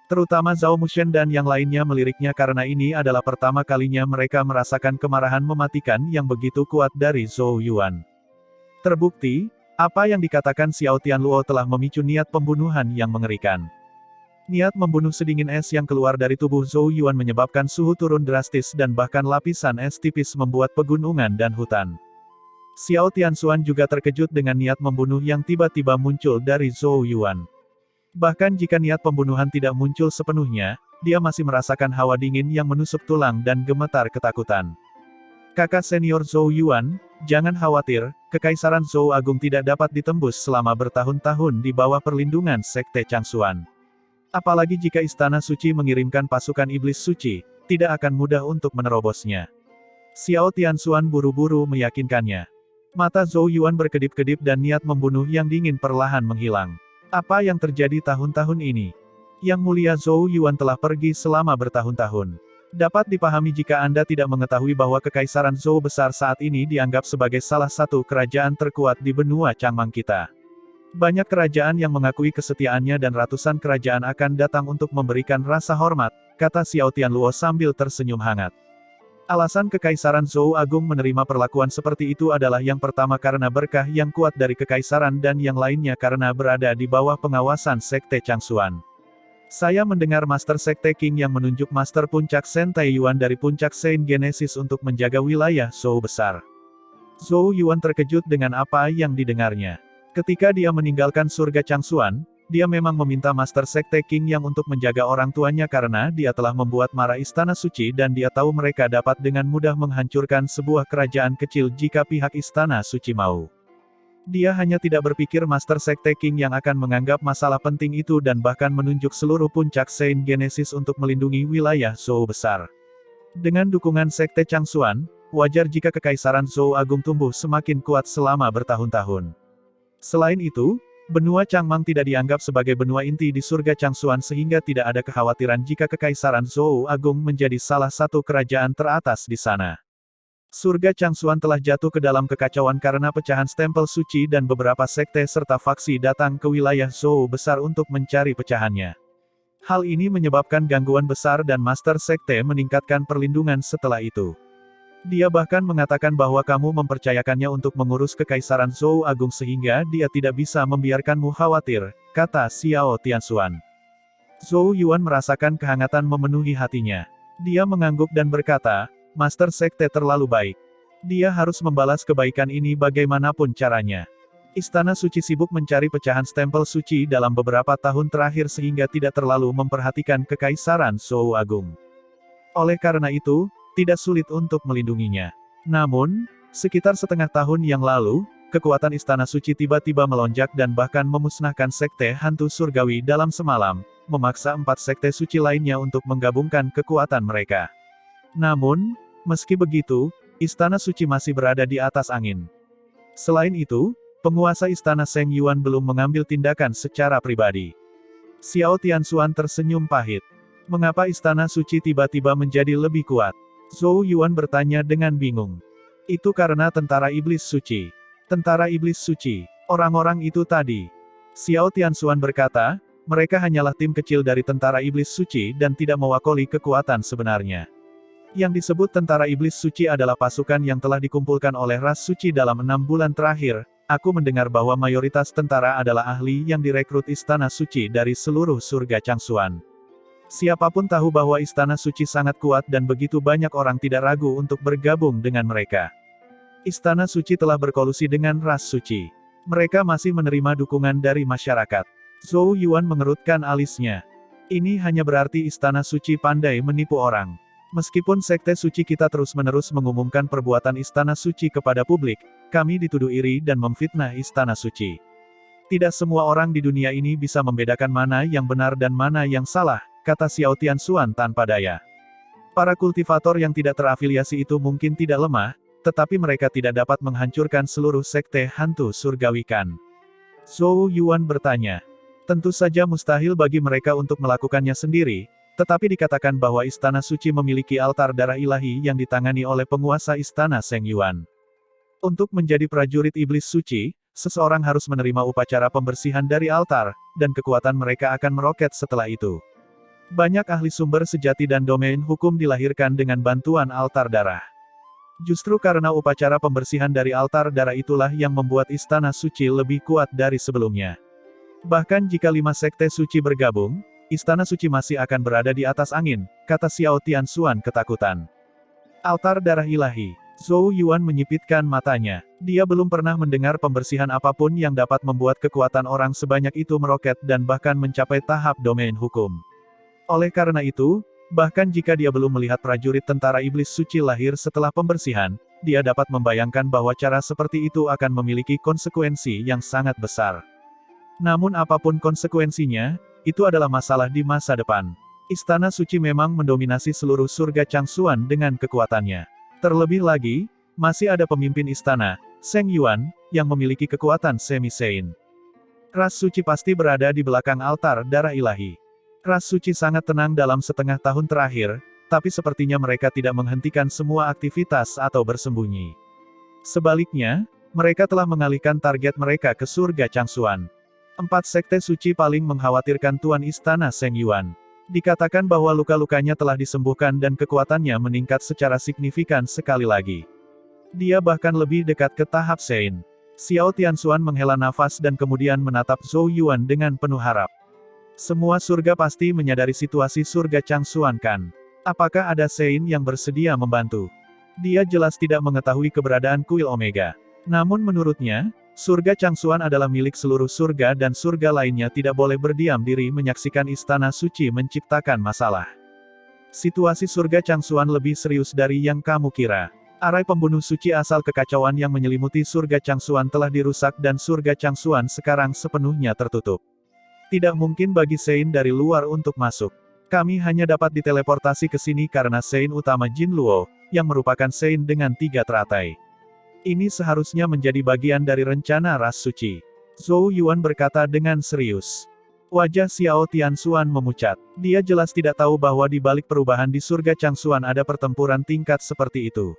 [SPEAKER 1] Terutama Zhao Mushen dan yang lainnya meliriknya karena ini adalah pertama kalinya mereka merasakan kemarahan mematikan yang begitu kuat dari Zhou Yuan. Terbukti, apa yang dikatakan Xiao Tianluo telah memicu niat pembunuhan yang mengerikan. Niat membunuh sedingin es yang keluar dari tubuh Zhou Yuan menyebabkan suhu turun drastis dan bahkan lapisan es tipis membuat pegunungan dan hutan. Xiao Tianxuan juga terkejut dengan niat membunuh yang tiba-tiba muncul dari Zhou Yuan. Bahkan jika niat pembunuhan tidak muncul sepenuhnya, dia masih merasakan hawa dingin yang menusuk tulang dan gemetar ketakutan. "Kakak senior Zhou Yuan, jangan khawatir, Kekaisaran Zhou Agung tidak dapat ditembus selama bertahun-tahun di bawah perlindungan Sekte Changxuan. Apalagi jika Istana Suci mengirimkan pasukan Iblis Suci, tidak akan mudah untuk menerobosnya." Xiao Tianxuan buru-buru meyakinkannya. Mata Zhou Yuan berkedip-kedip dan niat membunuh yang dingin perlahan menghilang. Apa yang terjadi tahun-tahun ini? Yang Mulia Zhou Yuan telah pergi selama bertahun-tahun. Dapat dipahami jika Anda tidak mengetahui bahwa Kekaisaran Zhou besar saat ini dianggap sebagai salah satu kerajaan terkuat di benua Changmang kita. Banyak kerajaan yang mengakui kesetiaannya dan ratusan kerajaan akan datang untuk memberikan rasa hormat, kata Xiao Tianluo sambil tersenyum hangat. Alasan Kekaisaran Zhou Agung menerima perlakuan seperti itu adalah yang pertama karena berkah yang kuat dari Kekaisaran dan yang lainnya karena berada di bawah pengawasan Sekte Changxuan. Saya mendengar Master Sekte King yang menunjuk Master Puncak Sen Taiyuan dari Puncak Sein Genesis untuk menjaga wilayah Zhou besar. Zhou Yuan terkejut dengan apa yang didengarnya. Ketika dia meninggalkan surga Changxuan, dia memang meminta Master Sekte King yang untuk menjaga orang tuanya karena dia telah membuat marah Istana Suci dan dia tahu mereka dapat dengan mudah menghancurkan sebuah kerajaan kecil jika pihak Istana Suci mau. Dia hanya tidak berpikir Master Sekte King yang akan menganggap masalah penting itu dan bahkan menunjuk seluruh puncak Sein Genesis untuk melindungi wilayah Zhou besar. Dengan dukungan Sekte Changxuan, wajar jika Kekaisaran Zhou Agung tumbuh semakin kuat selama bertahun-tahun. Selain itu, benua Changmang tidak dianggap sebagai benua inti di surga Changxuan sehingga tidak ada kekhawatiran jika Kekaisaran Zhou Agung menjadi salah satu kerajaan teratas di sana. Surga Changsuan telah jatuh ke dalam kekacauan karena pecahan stempel suci dan beberapa sekte serta faksi datang ke wilayah Zhou besar untuk mencari pecahannya. Hal ini menyebabkan gangguan besar dan Master Sekte meningkatkan perlindungan setelah itu. Dia bahkan mengatakan bahwa kamu mempercayakannya untuk mengurus kekaisaran Zhou Agung sehingga dia tidak bisa membiarkanmu khawatir, kata Xiao Tianxuan. Zhou Yuan merasakan kehangatan memenuhi hatinya. Dia mengangguk dan berkata, Master Sekte terlalu baik. Dia harus membalas kebaikan ini bagaimanapun caranya. Istana Suci sibuk mencari pecahan stempel suci dalam beberapa tahun terakhir sehingga tidak terlalu memperhatikan kekaisaran Zhou Agung. Oleh karena itu, tidak sulit untuk melindunginya. Namun, sekitar setengah tahun yang lalu, kekuatan Istana Suci tiba-tiba melonjak dan bahkan memusnahkan Sekte Hantu Surgawi dalam semalam, memaksa 4 Sekte Suci lainnya untuk menggabungkan kekuatan mereka. Namun, meski begitu, Istana Suci masih berada di atas angin. Selain itu, penguasa Istana Seng Yuan belum mengambil tindakan secara pribadi. Xiao Tianxuan tersenyum pahit. Mengapa Istana Suci tiba-tiba menjadi lebih kuat? Zhou Yuan bertanya dengan bingung. Itu karena tentara iblis suci. Tentara iblis suci. Orang-orang itu tadi. Xiao Tianxuan berkata, mereka hanyalah tim kecil dari tentara iblis suci dan tidak mewakili kekuatan sebenarnya. Yang disebut tentara iblis suci adalah pasukan yang telah dikumpulkan oleh ras suci dalam 6 bulan terakhir. Aku mendengar bahwa mayoritas tentara adalah ahli yang direkrut Istana Suci dari seluruh surga Changsuan. Siapapun tahu bahwa Istana Suci sangat kuat dan begitu banyak orang tidak ragu untuk bergabung dengan mereka. Istana Suci telah berkolusi dengan ras suci. Mereka masih menerima dukungan dari masyarakat. Zhou Yuan mengerutkan alisnya. Ini hanya berarti Istana Suci pandai menipu orang. Meskipun Sekte Suci kita terus-menerus mengumumkan perbuatan Istana Suci kepada publik, kami dituduh iri dan memfitnah Istana Suci. Tidak semua orang di dunia ini bisa membedakan mana yang benar dan mana yang salah, kata Xiao Tianxuan tanpa daya. Para kultivator yang tidak terafiliasi itu mungkin tidak lemah, tetapi mereka tidak dapat menghancurkan seluruh Sekte Hantu Surgawi kan? Zhou Yuan bertanya. Tentu saja mustahil bagi mereka untuk melakukannya sendiri, tetapi dikatakan bahwa Istana Suci memiliki altar darah ilahi yang ditangani oleh penguasa Istana Seng Yuan. Untuk menjadi prajurit iblis suci, seseorang harus menerima upacara pembersihan dari altar, dan kekuatan mereka akan meroket setelah itu. Banyak ahli sumber sejati dan domain hukum dilahirkan dengan bantuan altar darah. Justru karena upacara pembersihan dari altar darah itulah yang membuat Istana Suci lebih kuat dari sebelumnya. Bahkan jika 5 Sekte Suci bergabung, Istana Suci masih akan berada di atas angin, kata Xiao Tianxuan ketakutan. Altar darah ilahi. Zhou Yuan menyipitkan matanya. Dia belum pernah mendengar pembersihan apapun yang dapat membuat kekuatan orang sebanyak itu meroket dan bahkan mencapai tahap domain hukum. Oleh karena itu, bahkan jika dia belum melihat prajurit tentara iblis suci lahir setelah pembersihan, dia dapat membayangkan bahwa cara seperti itu akan memiliki konsekuensi yang sangat besar. Namun apapun konsekuensinya, itu adalah masalah di masa depan. Istana Suci memang mendominasi seluruh surga Changsuan dengan kekuatannya. Terlebih lagi, masih ada pemimpin istana, Seng Yuan, yang memiliki kekuatan semi-Sein. Ras Suci pasti berada di belakang altar darah ilahi. Ras Suci sangat tenang dalam setengah tahun terakhir, tapi sepertinya mereka tidak menghentikan semua aktivitas atau bersembunyi. Sebaliknya, mereka telah mengalihkan target mereka ke surga Changsuan. 4 Sekte Suci paling mengkhawatirkan Tuan Istana Seng Yuan. Dikatakan bahwa luka-lukanya telah disembuhkan dan kekuatannya meningkat secara signifikan sekali lagi. Dia bahkan lebih dekat ke tahap Sein. Xiao Tianxuan menghela nafas dan kemudian menatap Zhou Yuan dengan penuh harap. Semua surga pasti menyadari situasi surga Changsuan kan? Apakah ada Sein yang bersedia membantu? Dia jelas tidak mengetahui keberadaan kuil Omega. Namun menurutnya, surga Changsuan adalah milik seluruh surga dan surga lainnya tidak boleh berdiam diri menyaksikan Istana Suci menciptakan masalah. Situasi surga Changsuan lebih serius dari yang kamu kira. Arai pembunuh suci asal kekacauan yang menyelimuti surga Changsuan telah dirusak dan surga Changsuan sekarang sepenuhnya tertutup. Tidak mungkin bagi Sein dari luar untuk masuk. Kami hanya dapat diteleportasi ke sini karena Sein utama Jin Luo, yang merupakan Sein dengan 3 teratai. Ini seharusnya menjadi bagian dari rencana ras suci. Zhou Yuan berkata dengan serius. Wajah Xiao Tianxuan memucat. Dia jelas tidak tahu bahwa di balik perubahan di surga Changsuan ada pertempuran tingkat seperti itu.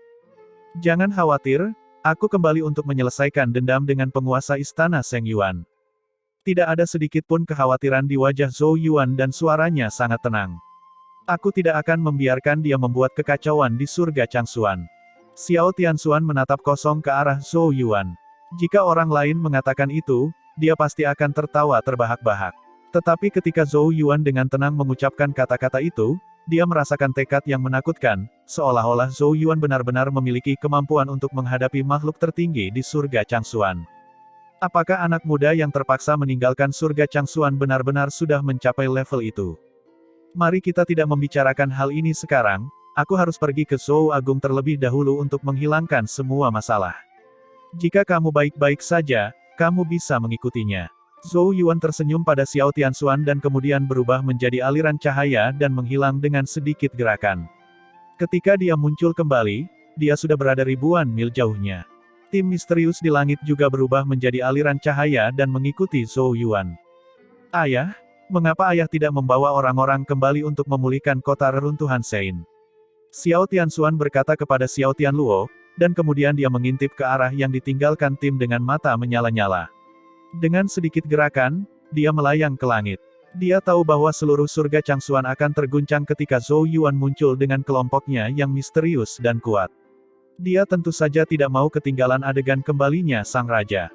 [SPEAKER 1] Jangan khawatir, aku kembali untuk menyelesaikan dendam dengan penguasa istana Seng Yuan. Tidak ada sedikit pun kekhawatiran di wajah Zhou Yuan dan suaranya sangat tenang. Aku tidak akan membiarkan dia membuat kekacauan di surga Changsuan. Xiao Tianxuan menatap kosong ke arah Zhou Yuan. Jika orang lain mengatakan itu, dia pasti akan tertawa terbahak-bahak. Tetapi ketika Zhou Yuan dengan tenang mengucapkan kata-kata itu, dia merasakan tekad yang menakutkan, seolah-olah Zhou Yuan benar-benar memiliki kemampuan untuk menghadapi makhluk tertinggi di surga Changsuan. Apakah anak muda yang terpaksa meninggalkan surga Changsuan benar-benar sudah mencapai level itu? Mari kita tidak membicarakan hal ini sekarang, aku harus pergi ke Zhou Agung terlebih dahulu untuk menghilangkan semua masalah. Jika kamu baik-baik saja, kamu bisa mengikutinya. Zhou Yuan tersenyum pada Xiao Tianxuan dan kemudian berubah menjadi aliran cahaya dan menghilang dengan sedikit gerakan. Ketika dia muncul kembali, dia sudah berada ribuan mil jauhnya. Tim misterius di langit juga berubah menjadi aliran cahaya dan mengikuti Zhou Yuan. Ayah, mengapa ayah tidak membawa orang-orang kembali untuk memulihkan kota reruntuhan Sein? Xiao Tianxuan berkata kepada Xiao Tianluo, dan kemudian dia mengintip ke arah yang ditinggalkan tim dengan mata menyala-nyala. Dengan sedikit gerakan, dia melayang ke langit. Dia tahu bahwa seluruh surga Changsuan akan terguncang ketika Zhou Yuan muncul dengan kelompoknya yang misterius dan kuat. Dia tentu saja tidak mau ketinggalan adegan kembalinya sang raja.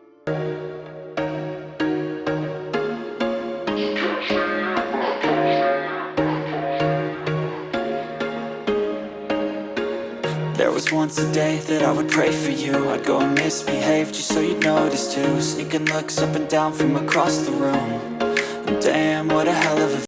[SPEAKER 2] There was once a day that I would pray for you. I'd go and misbehave just so you'd notice too. Sneaking looks up and down from across the room. And damn, what a hell of a